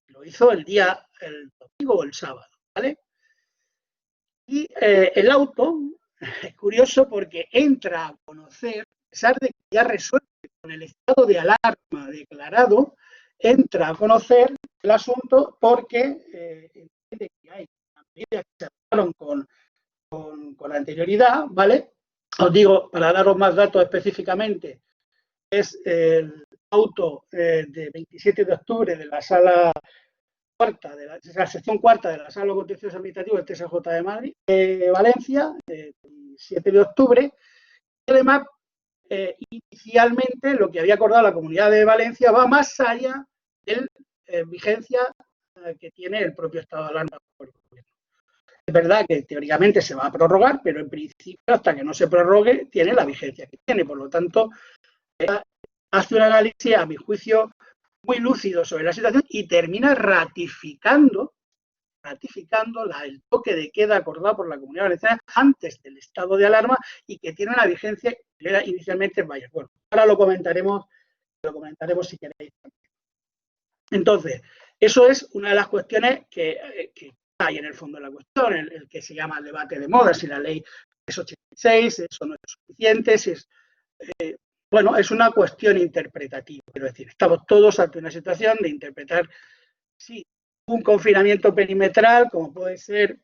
Lo hizo el domingo o el sábado, ¿vale? Y el auto es curioso porque entra a conocer, a pesar de que ya resuelve con el estado de alarma declarado, entra a conocer el asunto porque entiende que hay medidas que se adoptaron con anterioridad, ¿vale? Os digo, para daros más datos específicamente, es el auto de 27 de octubre de la sala cuarta, de la sección cuarta de la sala de contencioso administrativo del TSJ de Madrid, Valencia, 7 de octubre, y además, inicialmente, lo que había acordado la Comunidad de Valencia va más allá de la vigencia que tiene el propio estado de alarma por el gobierno. Es verdad que teóricamente se va a prorrogar, pero en principio, hasta que no se prorrogue, tiene la vigencia que tiene. Por lo tanto, hace un análisis, a mi juicio, muy lúcido sobre la situación y termina ratificando el toque de queda acordado por la Comunidad Valenciana antes del estado de alarma y que tiene una vigencia que era inicialmente mayor. Bueno, ahora lo comentaremos si queréis. Entonces, eso es una de las cuestiones que hay en el fondo de la cuestión, el que se llama el debate de moda, si la ley es 86, eso no es suficiente, si es... bueno, es una cuestión interpretativa, quiero decir, estamos todos ante una situación de interpretar, sí, un confinamiento perimetral, como puede ser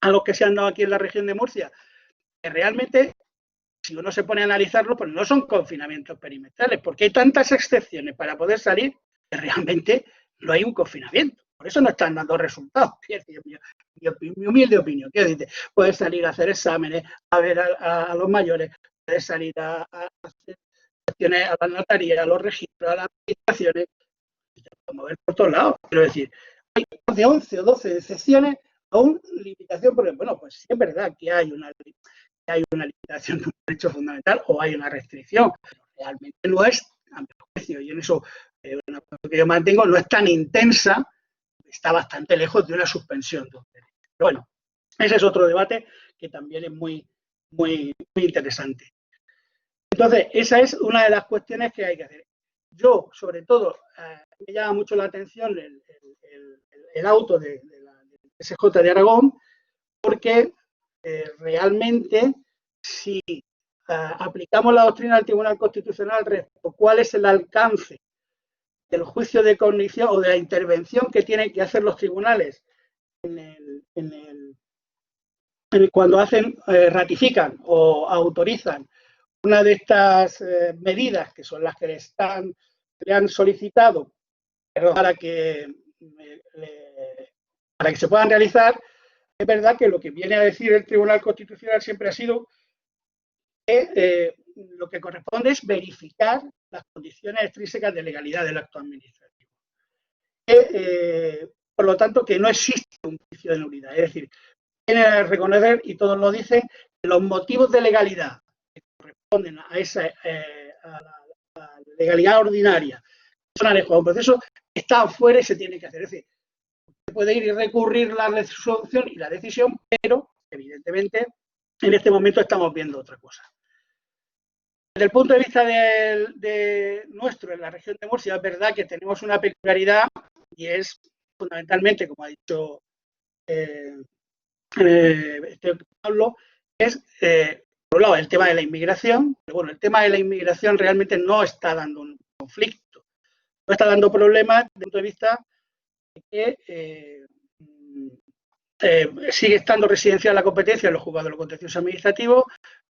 a los que se han dado aquí en la región de Murcia, que realmente, si uno se pone a analizarlo, pues no son confinamientos perimetrales, porque hay tantas excepciones para poder salir que realmente no hay un confinamiento. Por eso no están dando resultados. Mi humilde opinión. ¿Qué dice? Puedes salir a hacer exámenes, a ver a los mayores, puedes salir a hacer cuestiones a la notaría, a los registros, a las administraciones, a mover por todos lados. Quiero decir, hay más de 11 o 12 excepciones a una limitación, porque, bueno, pues sí es verdad que hay una limitación de un derecho fundamental o hay una restricción, pero realmente no es, a mi juicio, juicio, y en eso una cosa que yo mantengo, no es tan intensa, está bastante lejos de una suspensión de un derecho. Pero bueno, ese es otro debate que también es muy interesante. Entonces, esa es una de las cuestiones que hay que hacer. Yo, sobre todo, me llama mucho la atención el auto del SJ de Aragón, porque realmente si aplicamos la doctrina del Tribunal Constitucional respecto a cuál es el alcance del juicio de cognición o de la intervención que tienen que hacer los tribunales cuando ratifican o autorizan una de estas medidas, que son las que le han solicitado para que se puedan realizar, es verdad que lo que viene a decir el Tribunal Constitucional siempre ha sido que lo que corresponde es verificar las condiciones extrínsecas de legalidad del acto administrativo. Por lo tanto, que no existe un juicio de nulidad. Es decir, tiene que reconocer, y todos lo dicen, que los motivos de legalidad que corresponden a la legalidad ordinaria, que son anejos a un proceso, están fuera y se tiene que hacer. Es decir, se puede ir y recurrir la resolución y la decisión, pero evidentemente en este momento estamos viendo otra cosa. Desde el punto de vista de nuestro, en la región de Murcia, es verdad que tenemos una peculiaridad y es fundamentalmente, como ha dicho Pablo, es por un lado el tema de la inmigración, pero bueno, el tema de la inmigración realmente no está dando un conflicto, no está dando problemas desde el punto de vista de que sigue estando residencial la competencia en los juzgados de lo contencioso administrativo,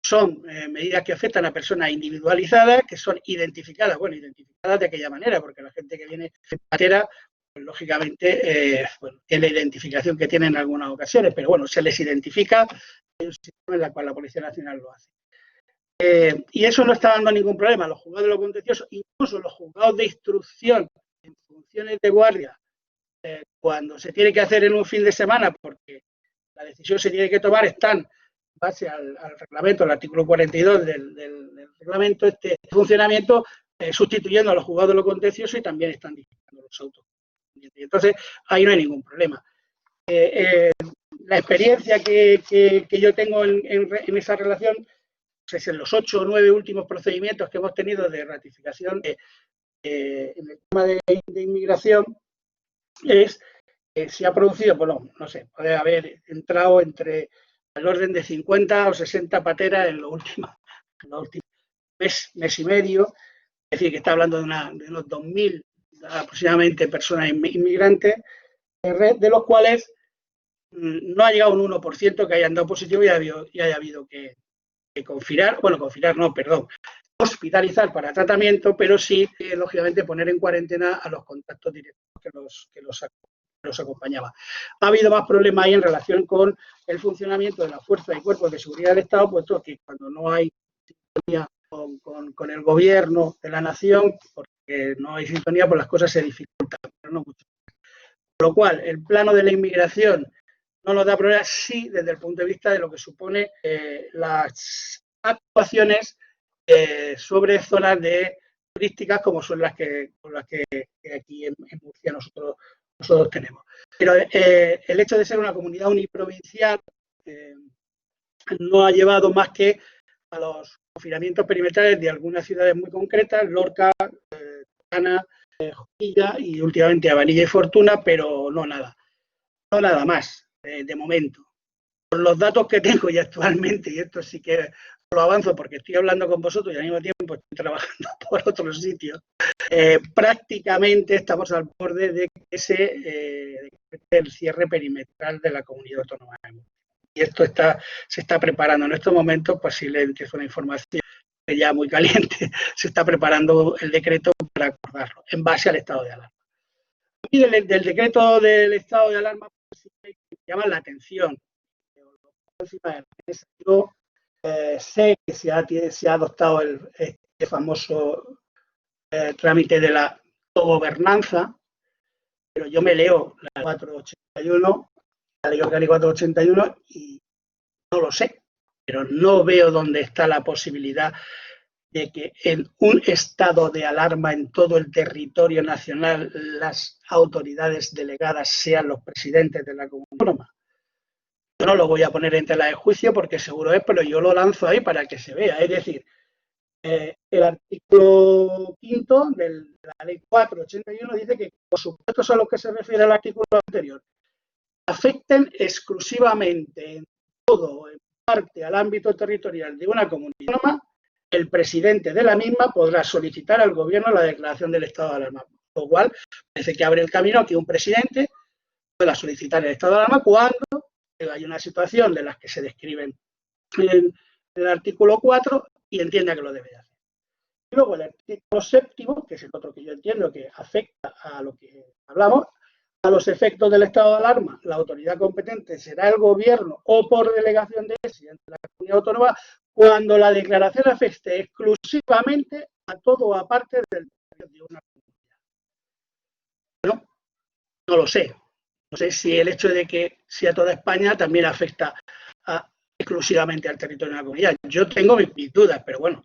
son medidas que afectan a personas individualizadas, que son identificadas, bueno, identificadas de aquella manera, porque la gente que viene de patera, pues, lógicamente, tiene la identificación que tiene en algunas ocasiones, pero bueno, se les identifica, hay un sistema en el cual la Policía Nacional lo hace. Y eso no está dando ningún problema. Los juzgados de lo contencioso, incluso los juzgados de instrucción en funciones de guardia, cuando se tiene que hacer en un fin de semana, porque la decisión se tiene que tomar, están en base al reglamento, al artículo 42 del reglamento, este funcionamiento, sustituyendo a los juzgados de lo contencioso y también están dictando los autos. Entonces, ahí no hay ningún problema. La experiencia que yo tengo en esa relación, pues en los 8 o 9 últimos procedimientos que hemos tenido de ratificación en el tema de inmigración, es que se ha producido, bueno, no sé, puede haber entrado entre el orden de 50 o 60 pateras en los últimos mes y medio, es decir, que está hablando de unos 2.000 aproximadamente personas inmigrantes, de los cuales no ha llegado un 1% que hayan dado positivo y haya habido que confinar, hospitalizar para tratamiento, pero sí, lógicamente, poner en cuarentena a los contactos directos que los acompañaba. Ha habido más problemas ahí en relación con el funcionamiento de las fuerzas y cuerpos de seguridad del Estado, puesto que cuando no hay sintonía con el gobierno de la nación, porque no hay sintonía, pues las cosas se dificultan, pero no mucho. Por lo cual, el plano de la inmigración no nos da problemas, sí, desde el punto de vista de lo que supone las actuaciones sobre zonas turísticas como son las que aquí en Murcia nosotros tenemos. Pero el hecho de ser una comunidad uniprovincial no ha llevado más que a los confinamientos perimetrales de algunas ciudades muy concretas, Lorca, Tocana, Jumilla y últimamente Avanilla y Fortuna, pero no nada más de momento. Por los datos que tengo y actualmente, y esto sí que lo avanzo porque estoy hablando con vosotros y al mismo tiempo estoy trabajando por otros sitios, prácticamente estamos al borde de que el cierre perimetral de la comunidad autónoma de Murcia. Y esto se está preparando en estos momentos, posiblemente es una información ya muy caliente, se está preparando el decreto para acordarlo, en base al estado de alarma. Y del decreto del estado de alarma pues, me llama la atención. Yo sé que se ha adoptado este famoso trámite de la cogobernanza, pero yo me leo la 481, la ley orgánica 481 y no lo sé, pero no veo dónde está la posibilidad de que en un estado de alarma en todo el territorio nacional las autoridades delegadas sean los presidentes de la comunidad autónoma? Yo no lo voy a poner en tela de juicio porque seguro es, pero yo lo lanzo ahí para que se vea. Es decir, el artículo 5 de la ley 481 dice que los supuestos a los que se refiere el artículo anterior afecten exclusivamente en todo, en parte, al ámbito territorial de una comunidad autónoma, el presidente de la misma podrá solicitar al gobierno la declaración del estado de alarma. Lo cual parece que abre el camino a que un presidente pueda solicitar el estado de alarma cuando hay una situación de las que se describen en el artículo 4 y entienda que lo debe hacer. Y luego el artículo 7, que es el otro que yo entiendo que afecta a lo que hablamos, a los efectos del estado de alarma, la autoridad competente será el gobierno o por delegación del presidente de la comunidad autónoma cuando la declaración afecte exclusivamente a todo o a parte del territorio de una comunidad. Bueno, no lo sé. No sé si el hecho de que sea toda España también afecta exclusivamente al territorio de una comunidad. Yo tengo mis dudas, pero bueno,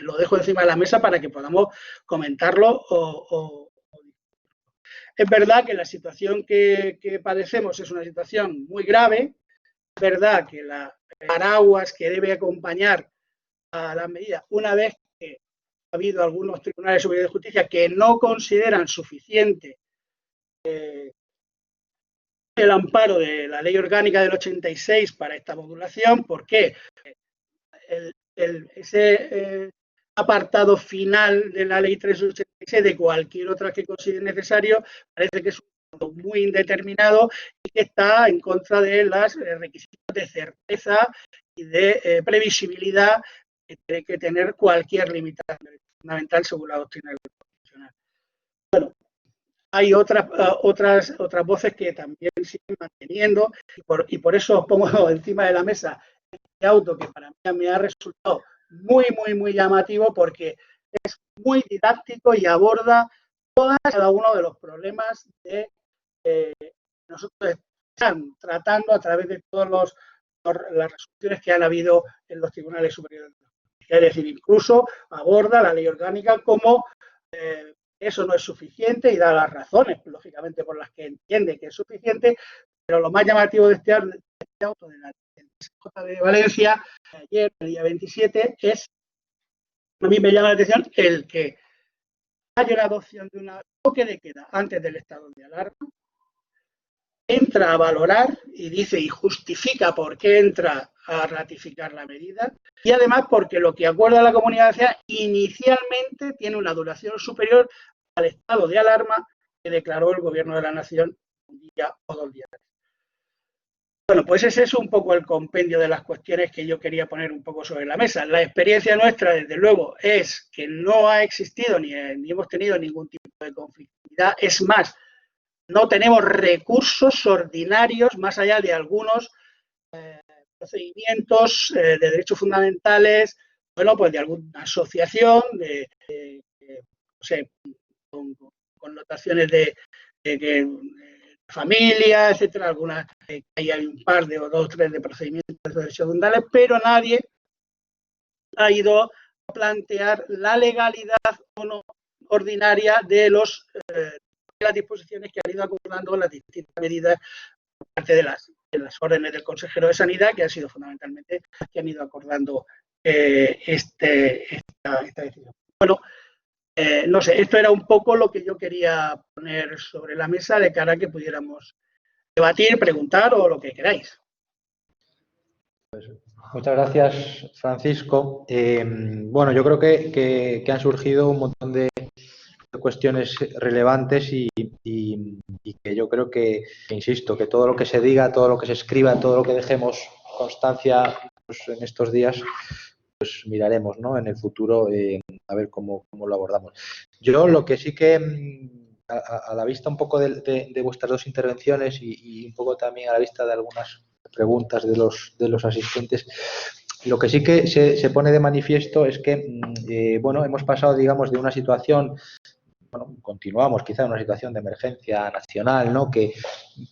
lo dejo encima de la mesa para que podamos comentarlo es verdad que la situación que padecemos es una situación muy grave, es verdad que la paraguas que debe acompañar a las medidas, una vez que ha habido algunos tribunales superiores de justicia que no consideran suficiente el amparo de la ley orgánica del 86 para esta modulación. ¿Por qué? Ese apartado final de la ley 386 de cualquier otra que considere necesario parece que es muy indeterminado y que está en contra de los requisitos de certeza y de previsibilidad que tiene que tener cualquier limitación fundamental según la doctrina constitucional. Bueno, hay otras voces que también siguen manteniendo y por eso pongo encima de la mesa este auto que para mí me ha resultado muy llamativo porque es muy didáctico y aborda cada uno de los problemas que nosotros estamos tratando a través de todas las resoluciones que han habido en los tribunales superiores. Es decir, incluso aborda la ley orgánica como eso no es suficiente y da las razones, lógicamente, por las que entiende que es suficiente, pero lo más llamativo de este auto del TSJ de Valencia, ayer, el día 27, es, a mí me llama la atención el que haya una adopción de un toque de queda antes del estado de alarma, entra a valorar y dice y justifica por qué entra a ratificar la medida y además porque lo que acuerda la Comunidad Valenciana inicialmente tiene una duración superior al estado de alarma que declaró el Gobierno de la Nación un día o 2 días. Bueno, pues ese es un poco el compendio de las cuestiones que yo quería poner un poco sobre la mesa. La experiencia nuestra, desde luego, es que no ha existido ni hemos tenido ningún tipo de conflictividad. Es más, no tenemos recursos ordinarios más allá de algunos procedimientos de derechos fundamentales, bueno, pues de alguna asociación, no sé, con connotaciones de familia, etcétera, algunas, hay un par de o 2 o 3 de procedimientos de derechos fundamentales, pero nadie ha ido a plantear la legalidad o no ordinaria de las disposiciones que han ido acordando las distintas medidas por parte de las órdenes del consejero de Sanidad, que han sido fundamentalmente que han ido acordando esta decisión. Bueno, no sé, esto era un poco lo que yo quería poner sobre la mesa de cara a que pudiéramos debatir, preguntar o lo que queráis. Pues, muchas gracias, Francisco. Bueno, yo creo que han surgido un montón de cuestiones relevantes y que yo creo que, insisto, que todo lo que se diga, todo lo que se escriba, todo lo que dejemos constancia pues, en estos días, pues miraremos, ¿no? En el futuro a ver cómo lo abordamos. Yo lo que sí que, a la vista un poco de vuestras dos intervenciones y un poco también a la vista de algunas preguntas de los asistentes, lo que sí que se pone de manifiesto es que, bueno, hemos pasado, digamos, de una situación, bueno, continuamos quizá en una situación de emergencia nacional, ¿no? Que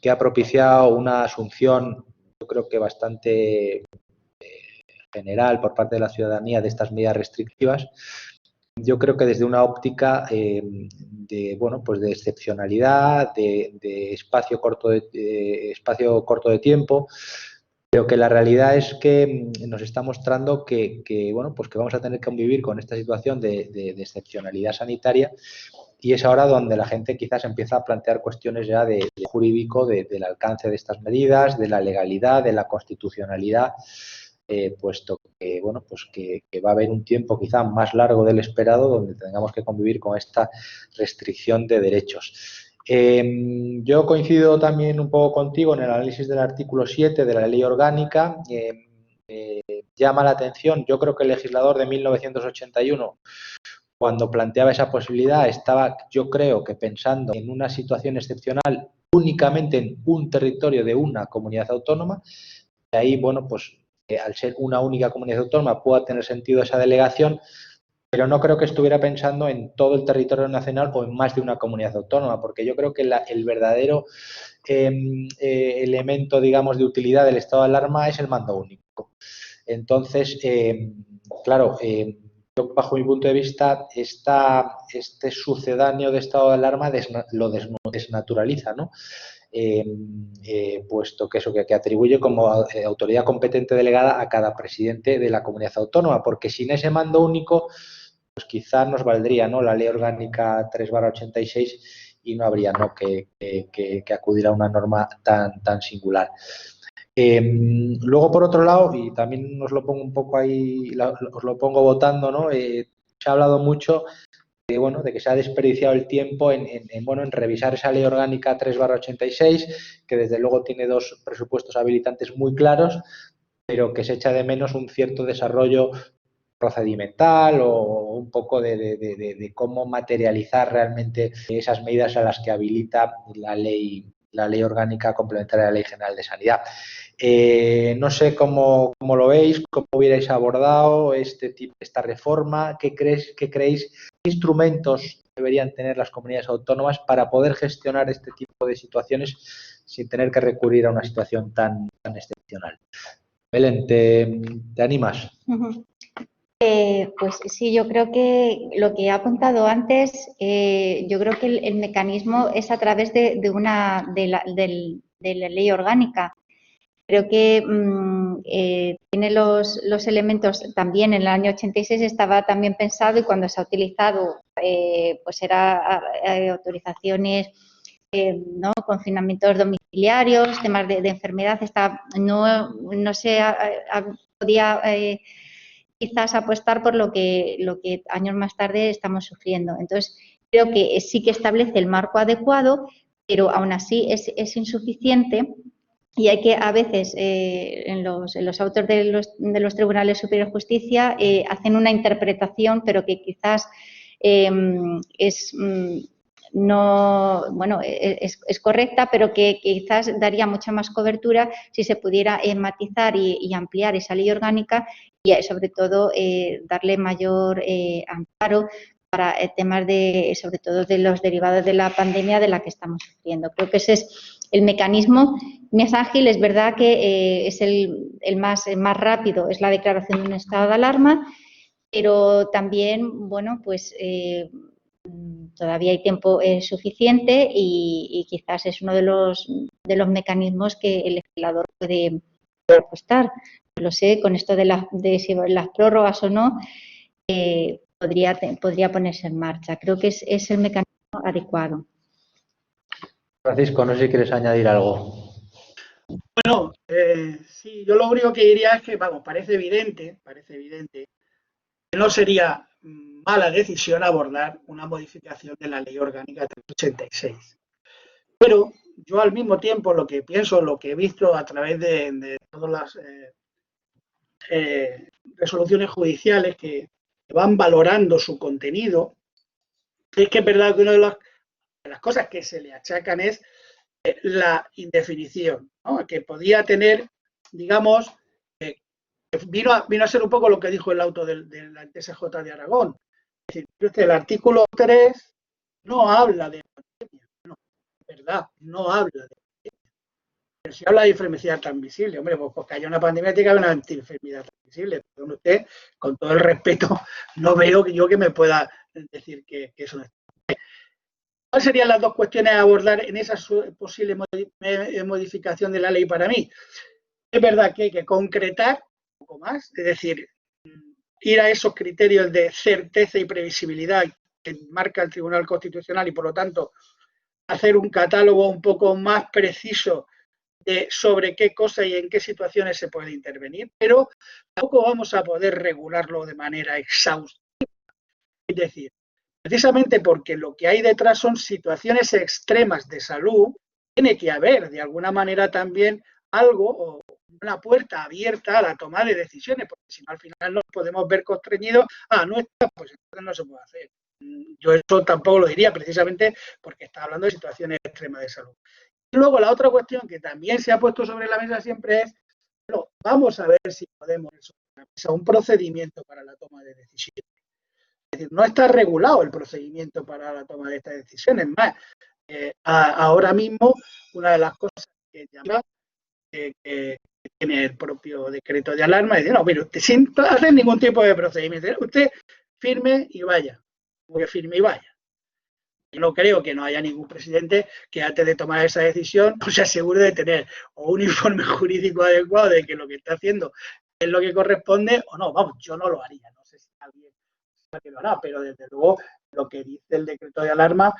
ha propiciado una asunción, yo creo que bastante general por parte de la ciudadanía de estas medidas restrictivas, yo creo que desde una óptica pues de excepcionalidad, de espacio corto de tiempo, pero que la realidad es que nos está mostrando que vamos a tener que convivir con esta situación de excepcionalidad sanitaria, y es ahora donde la gente quizás empieza a plantear cuestiones ya de jurídico, del alcance de estas medidas, de la legalidad, de la constitucionalidad, puesto que que va a haber un tiempo quizá más largo del esperado donde tengamos que convivir con esta restricción de derechos. Yo coincido también un poco contigo en el análisis del artículo 7 de la Ley Orgánica. Llama la atención, yo creo que el legislador de 1981, cuando planteaba esa posibilidad, estaba, yo creo, que pensando en una situación excepcional únicamente en un territorio de una comunidad autónoma. De ahí, al ser una única comunidad autónoma pueda tener sentido esa delegación, pero no creo que estuviera pensando en todo el territorio nacional o en más de una comunidad autónoma, porque yo creo que el verdadero elemento, digamos, de utilidad del estado de alarma es el mando único. Entonces, claro, yo, bajo mi punto de vista, este sucedáneo de estado de alarma lo desnaturaliza, ¿no? Puesto que eso que atribuye como autoridad competente delegada a cada presidente de la comunidad autónoma, porque sin ese mando único, pues quizás nos valdría, ¿no?, la Ley Orgánica 3/86 y no habría, ¿no?, que acudir a una norma tan singular. Luego, por otro lado, y también os lo pongo un poco ahí, os lo pongo votando, ¿no? Se ha hablado mucho de que se ha desperdiciado el tiempo en revisar esa Ley Orgánica 3/86, que desde luego tiene dos presupuestos habilitantes muy claros, pero que se echa de menos un cierto desarrollo procedimental o un poco de cómo materializar realmente esas medidas a las que habilita la ley orgánica complementaria de la Ley General de Sanidad. No sé cómo lo veis, cómo hubierais abordado esta reforma, ¿qué creéis? ¿Qué instrumentos deberían tener las comunidades autónomas para poder gestionar este tipo de situaciones sin tener que recurrir a una situación tan excepcional? Belén, ¿te animas? Pues sí, yo creo que lo que he apuntado antes, yo creo que el mecanismo es a través de la ley orgánica. Creo que tiene los elementos también. En el año 86 estaba también pensado, y cuando se ha utilizado pues era autorizaciones, ¿no?, confinamientos domiciliarios, temas de enfermedad, no se podía quizás apostar por lo que años más tarde estamos sufriendo. Entonces, creo que sí que establece el marco adecuado, pero aún así es insuficiente. Y hay que, a veces, en los autos de los Tribunales Superiores de Justicia hacen una interpretación, pero que quizás es correcta, pero que quizás daría mucha más cobertura si se pudiera matizar y ampliar esa ley orgánica y, sobre todo, darle mayor amparo para temas sobre todo de los derivados de la pandemia de la que estamos sufriendo. Creo que ese es el mecanismo más ágil. Es verdad que es el más rápido, es la declaración de un estado de alarma, pero también, todavía hay tiempo suficiente y quizás es uno de los mecanismos que el legislador puede apostar. No lo sé, con esto de si las prórrogas o no, podría ponerse en marcha. Creo que es el mecanismo adecuado. Francisco, no sé si quieres añadir algo. Bueno, sí, yo lo único que diría es que, parece evidente que no sería mala decisión abordar una modificación de la Ley Orgánica 386. Pero yo, al mismo tiempo, lo que pienso, lo que he visto a través de todas las resoluciones judiciales que van valorando su contenido, es que es verdad que una de las cosas que se le achacan es la indefinición, ¿no?, que podía tener, digamos, vino a ser un poco lo que dijo el auto del TSJ de Aragón. Es decir, el artículo 3 no habla de pandemia, no, es verdad, no habla de pandemia. Pero si habla de enfermedad transmisible, hombre, pues porque haya una pandemia tiene que haber una enfermedad transmisible. previsible. Pero usted, con todo el respeto, no veo yo que me pueda decir que eso no está. ¿Cuáles serían las dos cuestiones a abordar en esa posible modificación de la ley para mí? Es verdad que hay que concretar un poco más, es decir, ir a esos criterios de certeza y previsibilidad que marca el Tribunal Constitucional y, por lo tanto, hacer un catálogo un poco más preciso de sobre qué cosas y en qué situaciones se puede intervenir, pero tampoco vamos a poder regularlo de manera exhaustiva. Es decir, precisamente porque lo que hay detrás son situaciones extremas de salud, tiene que haber de alguna manera también algo o una puerta abierta a la toma de decisiones, porque si no al final nos podemos ver constreñidos, no está, pues entonces no se puede hacer. Yo eso tampoco lo diría precisamente porque está hablando de situaciones extremas de salud. Y luego la otra cuestión que también se ha puesto sobre la mesa siempre es, bueno, vamos a ver si podemos sobre la mesa un procedimiento para la toma de decisiones. Es decir, no está regulado el procedimiento para la toma de estas decisiones. Más, ahora mismo, una de las cosas que tiene el propio decreto de alarma es decir, no, mire, usted sin hacer ningún tipo de procedimiento, usted firme y vaya. Que firme y vaya. Yo no creo que no haya ningún presidente que antes de tomar esa decisión pues se asegure de tener o un informe jurídico adecuado de que lo que está haciendo es lo que corresponde o no. Vamos, yo no lo haría. No sé si alguien que lo hará, pero desde luego lo que dice el decreto de alarma,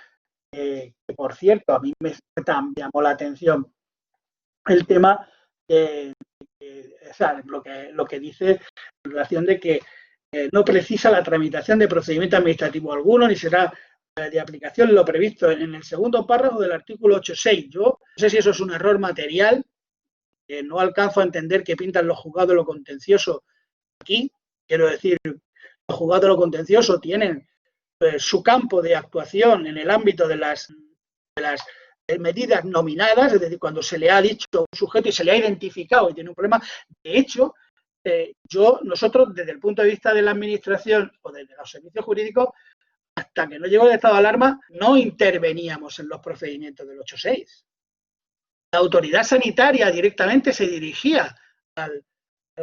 que por cierto, a mí me llamó la atención el tema o sea, lo que dice en relación de que no precisa la tramitación de procedimiento administrativo alguno, ni será de aplicación lo previsto en el segundo párrafo del artículo 8.6. Yo no sé si eso es un error material, que no alcanzo a entender que pintan los juzgados de lo contencioso aquí. Quiero decir, los juzgados de lo contencioso tienen su campo de actuación en el ámbito de las medidas nominadas, es decir, cuando se le ha dicho a un sujeto y se le ha identificado y tiene un problema. De hecho, nosotros, desde el punto de vista de la administración o desde los servicios jurídicos, hasta que no llegó el estado de alarma, no interveníamos en los procedimientos del 8.6. La autoridad sanitaria directamente se dirigía al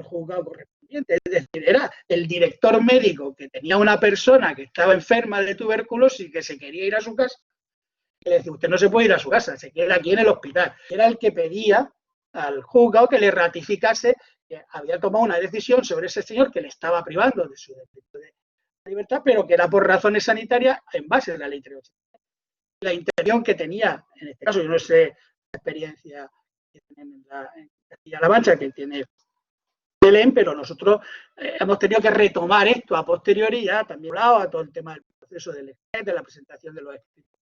juzgado correspondiente, es decir, era el director médico que tenía una persona que estaba enferma de tuberculosis y que se quería ir a su casa, que le decía, usted no se puede ir a su casa, se queda aquí en el hospital. Era el que pedía al juzgado que le ratificase que había tomado una decisión sobre ese señor que le estaba privando de su derecho de libertad, pero que era por razones sanitarias en base a la ley 383. La intención que tenía, en este caso, yo no sé la experiencia que tienen en Castilla-La Mancha, que tiene Belén, pero nosotros hemos tenido que retomar esto a posteriori, ya también hablado a todo el tema del proceso del EGET, de la presentación de los escritos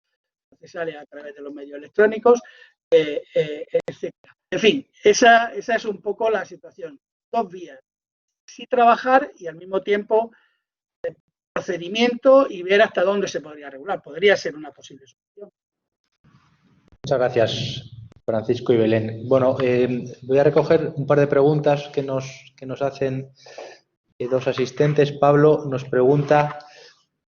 procesales a través de los medios electrónicos, etc. En fin, esa es un poco la situación. Dos vías. Sí trabajar y al mismo tiempo procedimiento y ver hasta dónde se podría regular. Podría ser una posible solución. Muchas gracias, Francisco y Belén. Bueno, voy a recoger un par de preguntas que nos hacen dos asistentes. Pablo nos pregunta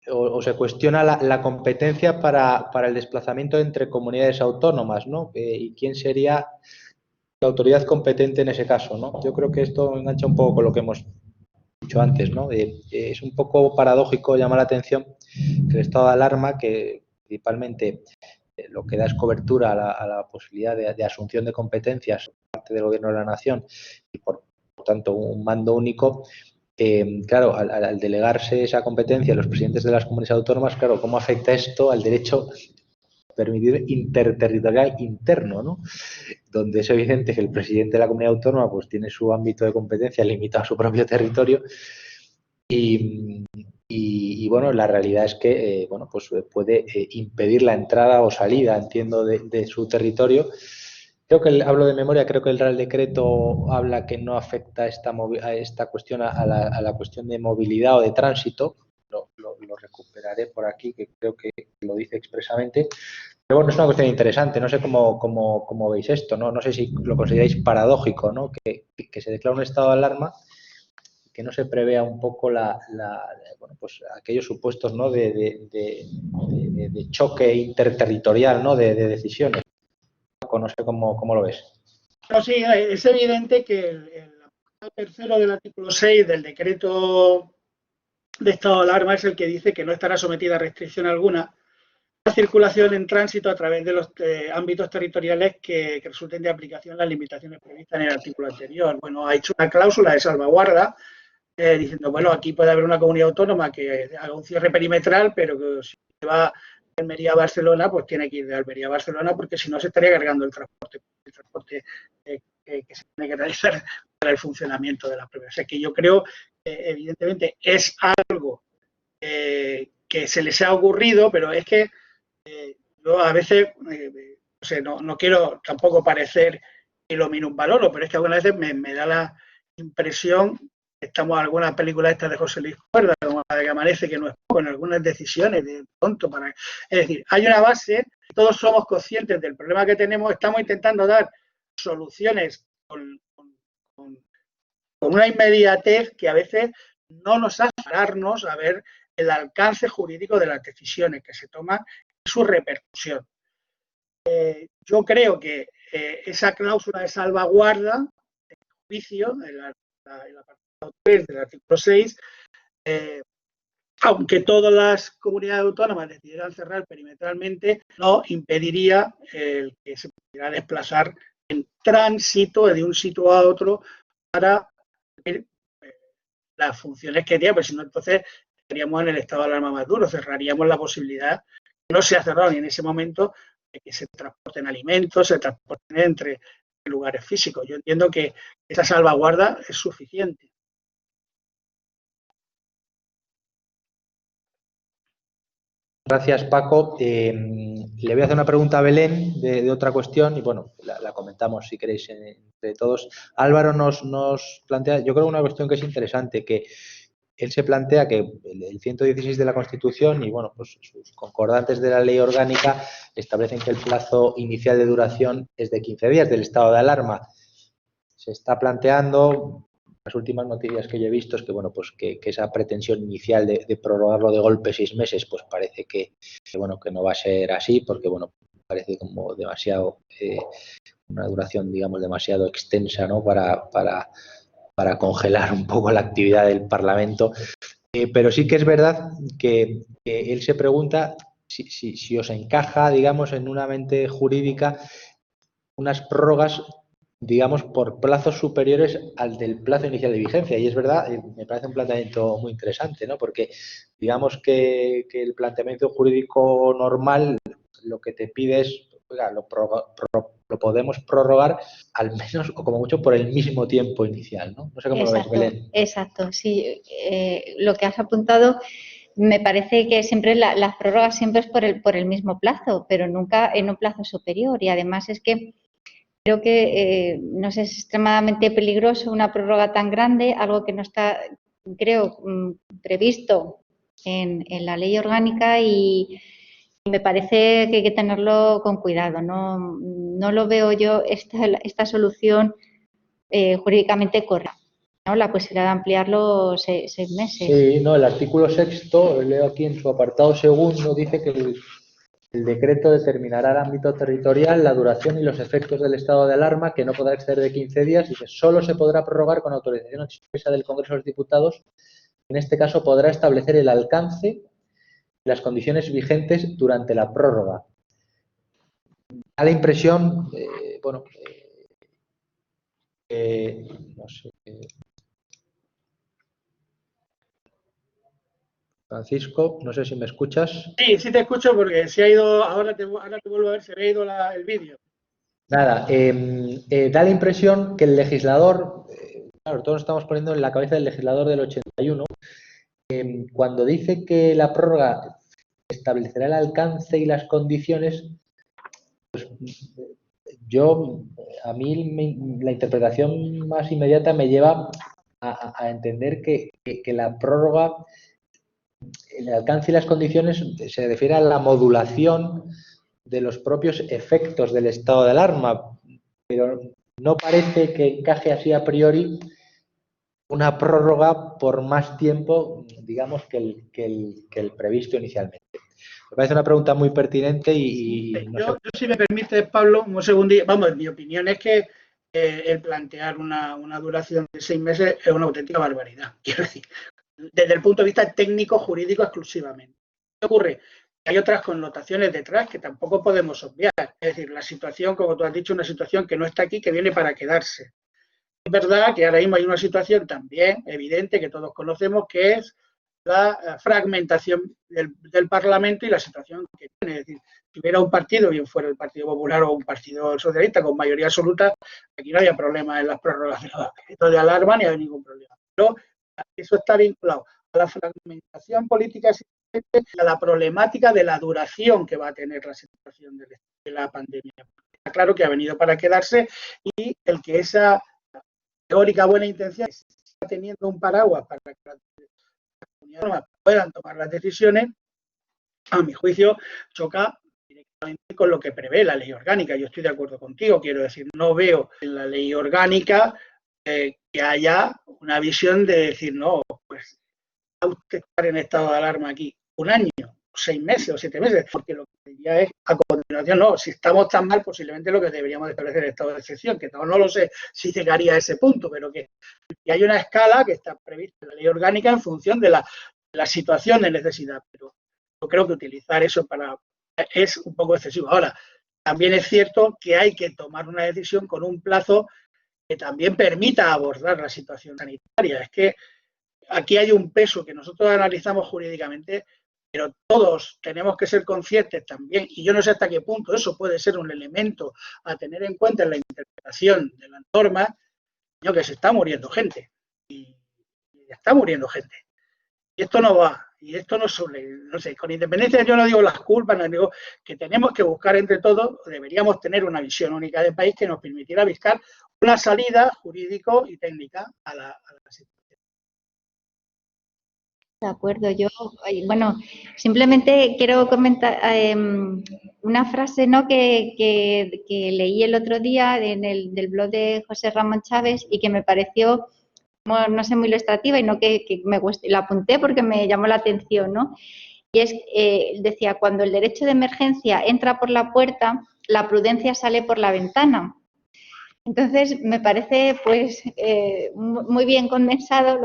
o se cuestiona la competencia para el desplazamiento entre comunidades autónomas, ¿no? Y quién sería la autoridad competente en ese caso, ¿no? Yo creo que esto engancha un poco con lo que hemos dicho antes, ¿no? Es un poco paradójico, llama la atención que el estado de alarma, que principalmente lo que da es cobertura a la posibilidad de asunción de competencias por parte del Gobierno de la Nación y por tanto un mando único. Claro, al delegarse esa competencia a los presidentes de las comunidades autónomas, claro, ¿cómo afecta esto al derecho permitido interterritorial interno, ¿no? Donde es evidente que el presidente de la comunidad autónoma pues tiene su ámbito de competencia limitado a su propio territorio y bueno, la realidad es que bueno, pues puede impedir la entrada o salida, entiendo, de su territorio. Creo que hablo de memoria, creo que el Real Decreto habla que no afecta esta cuestión a la cuestión de movilidad o de tránsito. Lo recuperaré por aquí, que creo que lo dice expresamente. Pero bueno, es una cuestión interesante. No sé cómo veis esto, ¿no? No sé si lo consideráis paradójico, ¿no? Que se declara un estado de alarma y que no se prevea un poco bueno, pues aquellos supuestos, ¿no? de choque interterritorial, ¿no? De decisiones. No sé cómo lo ves. No, sí, es evidente que tercero del artículo 6 del decreto de estado de alarma es el que dice que no estará sometida a restricción alguna la circulación en tránsito a través de los ámbitos territoriales que resulten de aplicación las limitaciones previstas en el artículo anterior. Bueno, ha hecho una cláusula de salvaguarda diciendo, bueno, aquí puede haber una comunidad autónoma que haga un cierre perimetral, pero que si va de Almería a Barcelona, pues tiene que ir de Almería a Barcelona, porque si no se estaría cargando el transporte que se tiene que realizar para el funcionamiento de la propia. O sea, que yo creo que evidentemente es algo que se les ha ocurrido, pero es que yo a veces, no quiero tampoco parecer que lo minusvaloro, pero es que algunas veces me da la impresión que estamos en algunas películas estas de José Luis Cuerda, como la de que amanece, que no es poco, en algunas decisiones de pronto. Es decir, hay una base, todos somos conscientes del problema que tenemos, estamos intentando dar soluciones con una inmediatez que a veces no nos hace pararnos a ver el alcance jurídico de las decisiones que se toman y su repercusión. Yo creo que esa cláusula de salvaguarda, el juicio, el apartado 3 del artículo 6, aunque todas las comunidades autónomas decidieran cerrar perimetralmente, no impediría el que se pudiera desplazar en tránsito de un sitio a otro para las funciones que tiene, pues si no, entonces estaríamos en el estado de alarma más duro, cerraríamos la posibilidad, que no se ha cerrado ni en ese momento, de que se transporten alimentos, se transporten entre lugares físicos. Yo entiendo que esa salvaguarda es suficiente. Gracias, Paco. Le voy a hacer una pregunta a Belén de otra cuestión y, bueno, la comentamos si queréis entre todos. Álvaro nos plantea, yo creo, una cuestión que es interesante, que él se plantea que el 116 de la Constitución y, bueno, pues sus concordantes de la ley orgánica establecen que el plazo inicial de duración es de 15 días del estado de alarma. Se está planteando, las últimas noticias que yo he visto es que, bueno, pues que esa pretensión inicial de prorrogarlo de golpe 6 meses, pues parece que no va a ser así, porque, bueno, parece como demasiado, una duración, digamos, demasiado extensa, ¿no? Para congelar un poco la actividad del Parlamento. Pero sí que es verdad que él se pregunta si os encaja, digamos, en una mente jurídica unas prórrogas, digamos, por plazos superiores al del plazo inicial de vigencia. Y es verdad, me parece un planteamiento muy interesante, ¿no? Porque digamos que el planteamiento jurídico normal lo que te pide es, oiga, lo podemos prorrogar al menos o como mucho por el mismo tiempo inicial, ¿no? No sé cómo lo ves, Belén. Exacto, sí. Lo que has apuntado, me parece que siempre las prórrogas siempre es por el mismo plazo, pero nunca en un plazo superior. Y además es que creo que no sé, es extremadamente peligroso una prórroga tan grande, algo que no está, creo, previsto en la ley orgánica, y me parece que hay que tenerlo con cuidado. No lo veo yo esta solución jurídicamente correcta, ¿no? La posibilidad de ampliarlo 6 meses. Sí, no, el artículo 6º, leo aquí en su apartado segundo, dice que el decreto determinará el ámbito territorial, la duración y los efectos del estado de alarma, que no podrá exceder de 15 días y que solo se podrá prorrogar con autorización expresa del Congreso de los Diputados. En este caso podrá establecer el alcance y las condiciones vigentes durante la prórroga. Da la impresión, no sé. Francisco, no sé si me escuchas. Sí, sí te escucho porque se ha ido, ahora te vuelvo a ver, se me ha ido el vídeo. Nada, da la impresión que el legislador, claro, todos nos estamos poniendo en la cabeza del legislador del 81, cuando dice que la prórroga establecerá el alcance y las condiciones, pues a mí la interpretación más inmediata me lleva a entender que la prórroga, el alcance y las condiciones se refiere a la modulación de los propios efectos del estado de alarma, pero no parece que encaje así a priori una prórroga por más tiempo, digamos, que el previsto inicialmente. Me parece una pregunta muy pertinente y yo, si me permite, Pablo, un segundito, vamos, mi opinión es que el plantear una duración de 6 meses es una auténtica barbaridad. Quiero decir, desde el punto de vista técnico, jurídico exclusivamente. ¿Qué ocurre? Hay otras connotaciones detrás que tampoco podemos obviar. Es decir, la situación, como tú has dicho, una situación que no está aquí, que viene para quedarse. Es verdad que ahora mismo hay una situación también evidente que todos conocemos, que es la fragmentación del Parlamento y la situación que tiene. Es decir, si hubiera un partido, bien fuera el Partido Popular o un partido socialista con mayoría absoluta, aquí no había problema en las prórrogas de los decretos de alarma ni hay ningún problema. Pero eso está vinculado a la fragmentación política existente y a la problemática de la duración que va a tener la situación de la pandemia. Está claro que ha venido para quedarse y el que esa teórica buena intención está teniendo un paraguas para que las comunidades puedan tomar las decisiones, a mi juicio, choca directamente con lo que prevé la ley orgánica. Yo estoy de acuerdo contigo, quiero decir, no veo en la ley orgánica que haya una visión de decir, no, pues va usted estar en estado de alarma aquí 1 año, 6 meses o 7 meses, porque lo que diría es, a continuación, no, si estamos tan mal, posiblemente lo que deberíamos establecer es estado de excepción, que no lo sé si llegaría a ese punto, pero que hay una escala que está prevista en la ley orgánica en función de la situación de necesidad, pero yo creo que utilizar eso es un poco excesivo. Ahora, también es cierto que hay que tomar una decisión con un plazo que también permita abordar la situación sanitaria. Es que aquí hay un peso que nosotros analizamos jurídicamente, pero todos tenemos que ser conscientes también, y yo no sé hasta qué punto eso puede ser un elemento a tener en cuenta en la interpretación de la norma, que se está muriendo gente, y está muriendo gente. Y esto no va, y esto no sé, con independencia yo no digo las culpas, no digo que tenemos que buscar entre todos, deberíamos tener una visión única del país que nos permitiera buscar una salida jurídico y técnica a la situación. De acuerdo, bueno, simplemente quiero comentar una frase, ¿no?, que leí el otro día del blog de José Ramón Chávez y que me pareció, no sé, muy ilustrativa y no que la apunté porque me llamó la atención, ¿no? Y decía, cuando el derecho de emergencia entra por la puerta, la prudencia sale por la ventana. Entonces, me parece pues muy bien condensado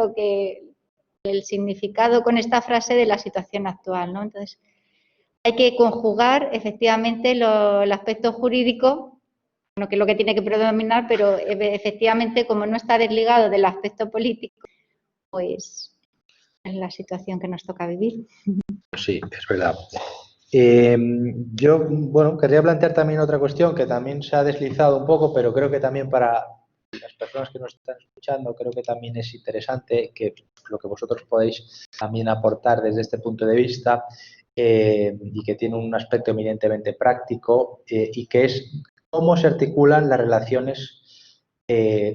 el significado con esta frase de la situación actual, ¿no? Entonces, hay que conjugar efectivamente el aspecto jurídico, que es lo que tiene que predominar, pero efectivamente, como no está desligado del aspecto político, pues es la situación que nos toca vivir. Sí, es verdad. Yo, bueno, querría plantear también otra cuestión que también se ha deslizado un poco, pero creo que también para las personas que nos están escuchando, creo que también es interesante que lo que vosotros podéis también aportar desde este punto de vista y que tiene un aspecto eminentemente práctico y que es cómo se articulan las relaciones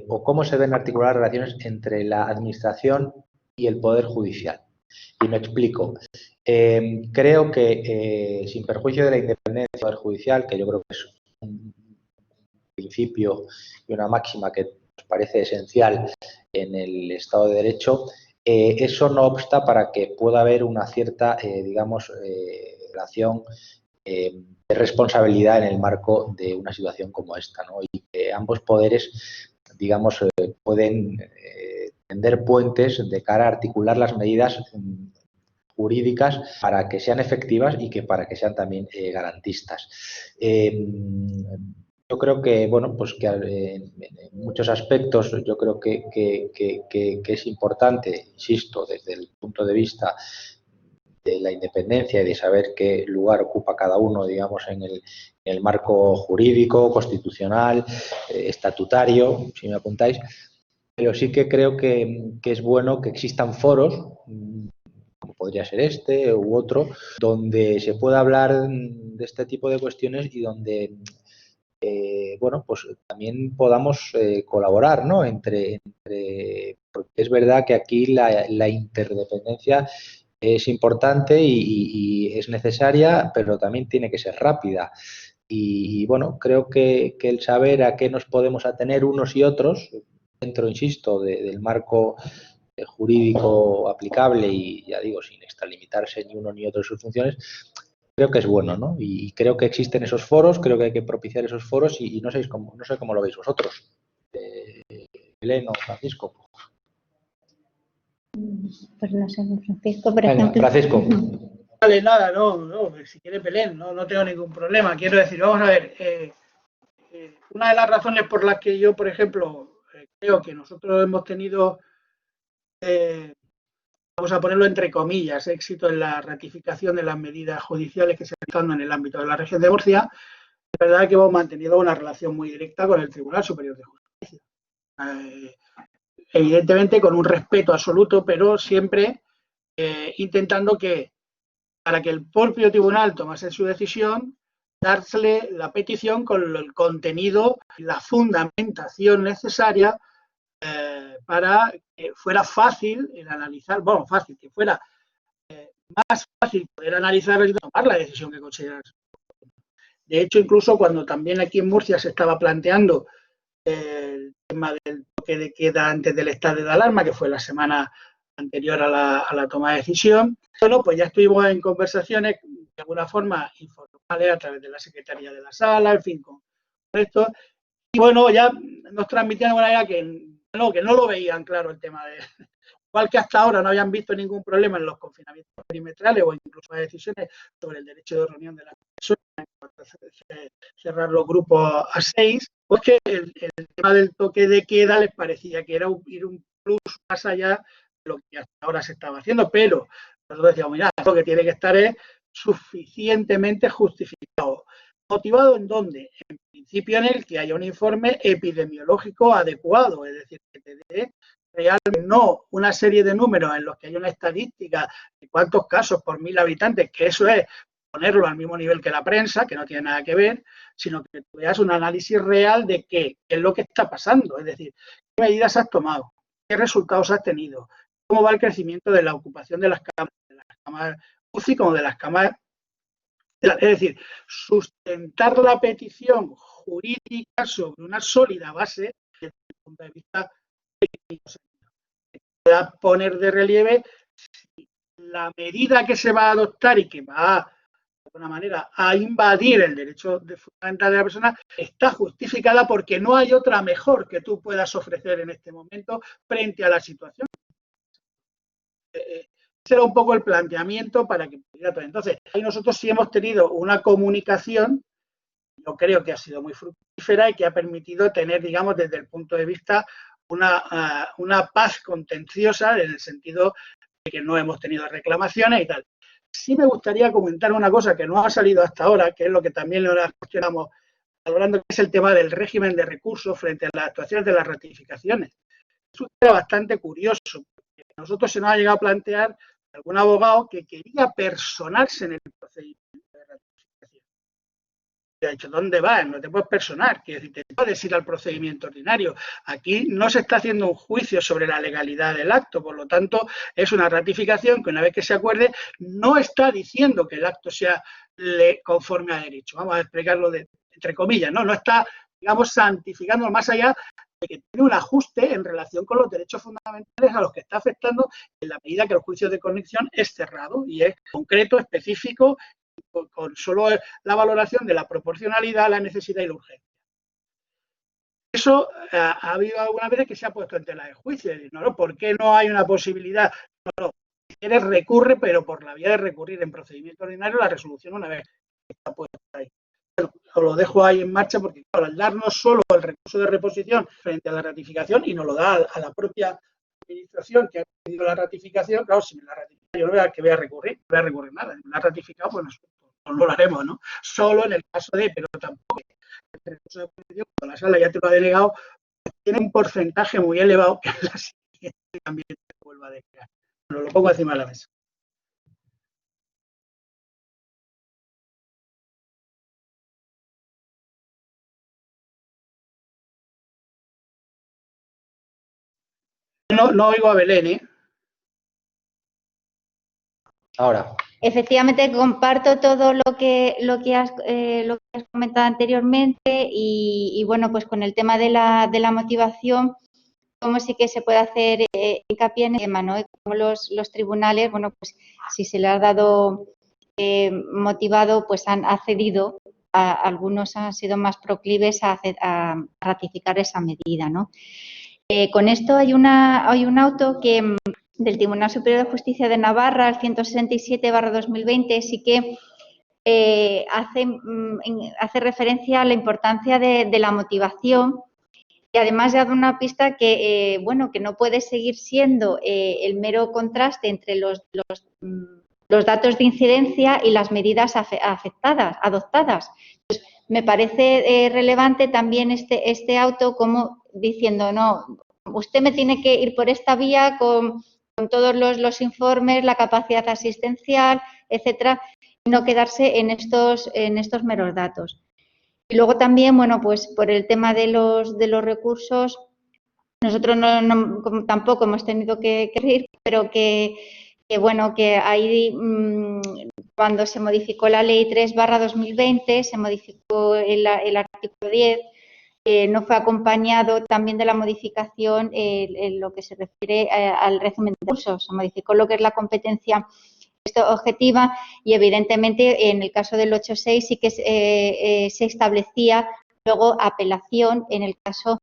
o cómo se deben articular las relaciones entre la administración y el Poder Judicial. Y me explico. Creo que, sin perjuicio de la independencia del Poder Judicial, que yo creo que es un principio y una máxima que nos parece esencial en el Estado de Derecho, eso no obsta para que pueda haber una cierta, digamos, relación de responsabilidad en el marco de una situación como esta, ¿no? Y que ambos poderes, digamos, pueden tender puentes de cara a articular las medidas jurídicas para que sean efectivas y que para que sean también garantistas. Yo creo que, bueno, pues que en muchos aspectos yo creo que es importante, insisto, desde el punto de vista de la independencia y de saber qué lugar ocupa cada uno, digamos, en el marco jurídico, constitucional, estatutario, si me apuntáis, pero sí que creo que es bueno que existan foros, como podría ser este u otro, donde se pueda hablar de este tipo de cuestiones y donde bueno, pues también podamos colaborar, ¿no? Porque es verdad que aquí la interdependencia es importante y es necesaria, pero también tiene que ser rápida. Y bueno, creo que el saber a qué nos podemos atener unos y otros, dentro, insisto, del marco jurídico aplicable y, ya digo, sin extralimitarse ni uno ni otro de sus funciones, creo que es bueno, ¿no? Y creo que existen esos foros, creo que hay que propiciar esos foros y no sé cómo lo veis vosotros. Belén o Francisco. Pues no sé, Francisco, por Venga, ejemplo. Francisco. Vale, nada, no, si quiere Belén, no tengo ningún problema. Quiero decir, vamos a ver, una de las razones por las que yo, por ejemplo, creo que nosotros hemos tenido, vamos a ponerlo entre comillas, éxito en la ratificación de las medidas judiciales que se están dando en el ámbito de la región de Murcia, es verdad que hemos mantenido una relación muy directa con el Tribunal Superior de Justicia. Evidentemente con un respeto absoluto, pero siempre intentando que, para que el propio tribunal tomase su decisión, dársele la petición con el contenido y la fundamentación necesaria para que fuera fácil el analizar, bueno, fácil, que fuera más fácil poder analizar y tomar la decisión que consideras. De hecho, incluso cuando también aquí en Murcia se estaba planteando el tema del toque de queda antes del estado de alarma, que fue la semana anterior a la toma de decisión, bueno, pues ya estuvimos en conversaciones de alguna forma informales a través de la Secretaría de la Sala, en fin, con esto. Y bueno, ya nos transmitían de una manera que no lo veían claro el tema de... Igual que hasta ahora no habían visto ningún problema en los confinamientos perimetrales o incluso las decisiones sobre el derecho de reunión de las personas, cerrar los grupos a 6, pues que el tema del toque de queda les parecía que era ir un plus más allá de lo que hasta ahora se estaba haciendo, pero nosotros decíamos, mira, lo que tiene que estar es suficientemente justificado. ¿Motivado en dónde? En principio en el que haya un informe epidemiológico adecuado, es decir, que te dé realmente no una serie de números en los que hay una estadística de cuántos casos por 1000 habitantes, que eso es ponerlo al mismo nivel que la prensa, que no tiene nada que ver, sino que veas un análisis real de qué es lo que está pasando, es decir, qué medidas has tomado, qué resultados has tenido, cómo va el crecimiento de la ocupación de las camas UCI como de las camas. Es decir, sustentar la petición jurídica sobre una sólida base desde el punto de vista técnico. Pueda poner de relieve si la medida que se va a adoptar y que va, de alguna manera, a invadir el derecho fundamental de la persona está justificada porque no hay otra mejor que tú puedas ofrecer en este momento frente a la situación. Ese era un poco el planteamiento para que pudiera. Entonces, ahí nosotros sí hemos tenido una comunicación, yo creo que ha sido muy fructífera y que ha permitido tener, digamos, desde el punto de vista una paz contenciosa en el sentido de que no hemos tenido reclamaciones y tal. Sí me gustaría comentar una cosa que no ha salido hasta ahora, que es lo que también lo cuestionamos hablando, que es el tema del régimen de recursos frente a las actuaciones de las ratificaciones. Es un tema bastante curioso, porque a nosotros se nos ha llegado a plantear algún abogado que quería personarse en el procedimiento de ratificación. Ha dicho, ¿dónde vas? No te puedes personar, que te puedes ir al procedimiento ordinario. Aquí no se está haciendo un juicio sobre la legalidad del acto, por lo tanto, es una ratificación que una vez que se acuerde, no está diciendo que el acto sea conforme a derecho. Vamos a explicarlo entre comillas, ¿no? No está, digamos, santificando más allá de que tiene un ajuste en relación con los derechos fundamentales a los que está afectando en la medida que el juicio de conexión es cerrado y es concreto, específico, con solo la valoración de la proporcionalidad, la necesidad y la urgencia. Eso ha habido algunas veces que se ha puesto en tela de juicio. ¿No? ¿Por qué no hay una posibilidad? No, si quieres recurre, pero por la vía de recurrir en procedimiento ordinario la resolución una vez que está puesta ahí. Bueno, os lo dejo ahí en marcha porque, claro, al darnos solo el recurso de reposición frente a la ratificación y nos lo da a la propia administración que ha pedido la ratificación, claro, si me la ratifica yo no voy a recurrir, no voy a recurrir nada. Si me la ha ratificado, pues no lo haremos, ¿no? Solo en el caso de, pero tampoco el recurso de reposición, cuando la sala ya te lo ha delegado, tiene un porcentaje muy elevado que la siguiente también te vuelva a delegar. Bueno, lo pongo encima de la mesa. No oigo a Belén, ¿eh? Ahora. Efectivamente, comparto todo lo que has comentado anteriormente y bueno, pues con el tema de la motivación, como sí que se puede hacer hincapié en el tema, ¿no? Como los tribunales, bueno, pues si se le ha dado motivado, pues han accedido, algunos han sido más proclives a ratificar esa medida, ¿no? Con esto hay un auto que del Tribunal Superior de Justicia de Navarra, el 167/2020, sí que hace referencia a la importancia de la motivación y además ya da una pista que, bueno, que no puede seguir siendo el mero contraste entre los datos de incidencia y las medidas adoptadas. Pues, me parece relevante también este auto como diciendo, no, usted me tiene que ir por esta vía con todos los informes, la capacidad asistencial, etcétera, y no quedarse en estos meros datos. Y luego también, bueno, pues por el tema de los recursos, nosotros tampoco hemos tenido que ir, pero que bueno, que ahí cuando se modificó la Ley 3/2020, se modificó el artículo 10, no fue acompañado también de la modificación en lo que se refiere al régimen de recursos. Se modificó lo que es la competencia objetiva y, evidentemente, en el caso del 8.6 sí que se establecía luego apelación en el caso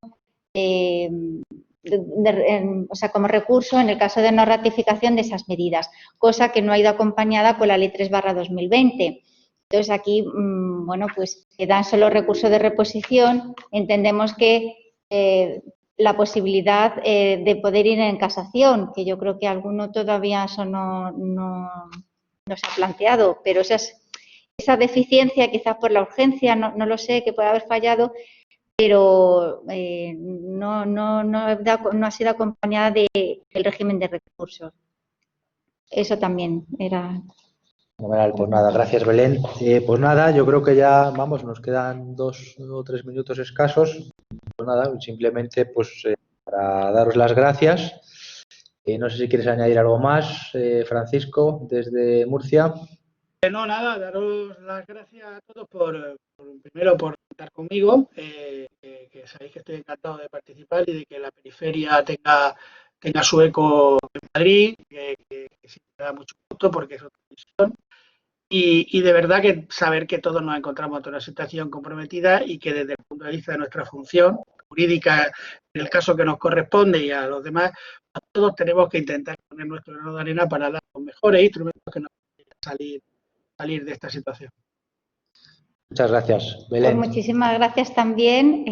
o sea, como recurso en el caso de no ratificación de esas medidas, cosa que no ha ido acompañada con la Ley 3/2020. Entonces, aquí, bueno, pues quedan solo recursos de reposición. Entendemos que la posibilidad de poder ir en casación, que yo creo que alguno todavía eso no se ha planteado, pero esa deficiencia, quizás por la urgencia, no lo sé, que puede haber fallado, pero no ha sido acompañada del régimen de recursos. Eso también era. Pues nada, gracias, Belén. Pues nada, yo creo que ya, vamos, nos quedan 2 o 3 minutos escasos. Pues nada, simplemente pues para daros las gracias. No sé si quieres añadir algo más, Francisco, desde Murcia. No, nada, daros las gracias a todos primero por estar conmigo, que sabéis que estoy encantado de participar y de que la periferia tenga su eco en Madrid, que sí me da mucho gusto porque es otra visión. Y de verdad que saber que todos nos encontramos en una situación comprometida y que desde el punto de vista de nuestra función jurídica, en el caso que nos corresponde y a los demás, a todos tenemos que intentar poner nuestro grano de arena para dar los mejores instrumentos que nos permitan salir de esta situación. Muchas gracias, Belén. Pues muchísimas gracias también,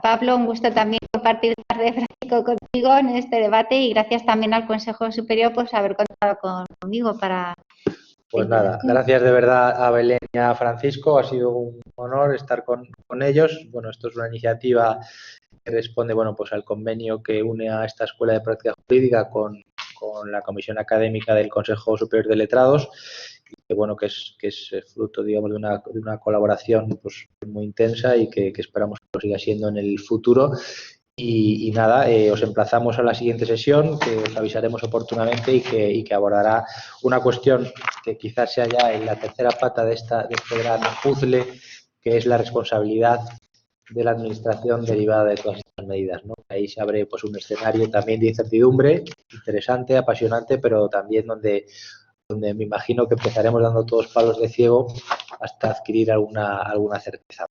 Pablo, un gusto también compartir tarde Francisco contigo en este debate y gracias también al Consejo Superior por haber contado conmigo para. Pues nada, gracias de verdad a Belén y a Francisco, ha sido un honor estar con ellos. Bueno, esto es una iniciativa que responde, bueno, pues al convenio que une a esta Escuela de Práctica Jurídica con la Comisión Académica del Consejo Superior de Letrados, y que bueno, que es fruto, digamos, de una colaboración pues muy intensa y que esperamos que lo siga siendo en el futuro. Y nada, os emplazamos a la siguiente sesión, que os avisaremos oportunamente y que abordará una cuestión que quizás sea ya en la tercera pata de este gran puzzle, que es la responsabilidad de la Administración derivada de todas estas medidas, ¿no? Ahí se abre pues un escenario también de incertidumbre, interesante, apasionante, pero también donde me imagino que empezaremos dando todos palos de ciego hasta adquirir alguna certeza.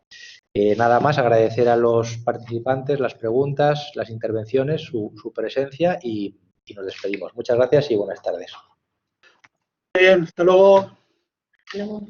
Nada más, agradecer a los participantes las preguntas, las intervenciones, su presencia y nos despedimos. Muchas gracias y buenas tardes. Muy bien, hasta luego. Hasta luego.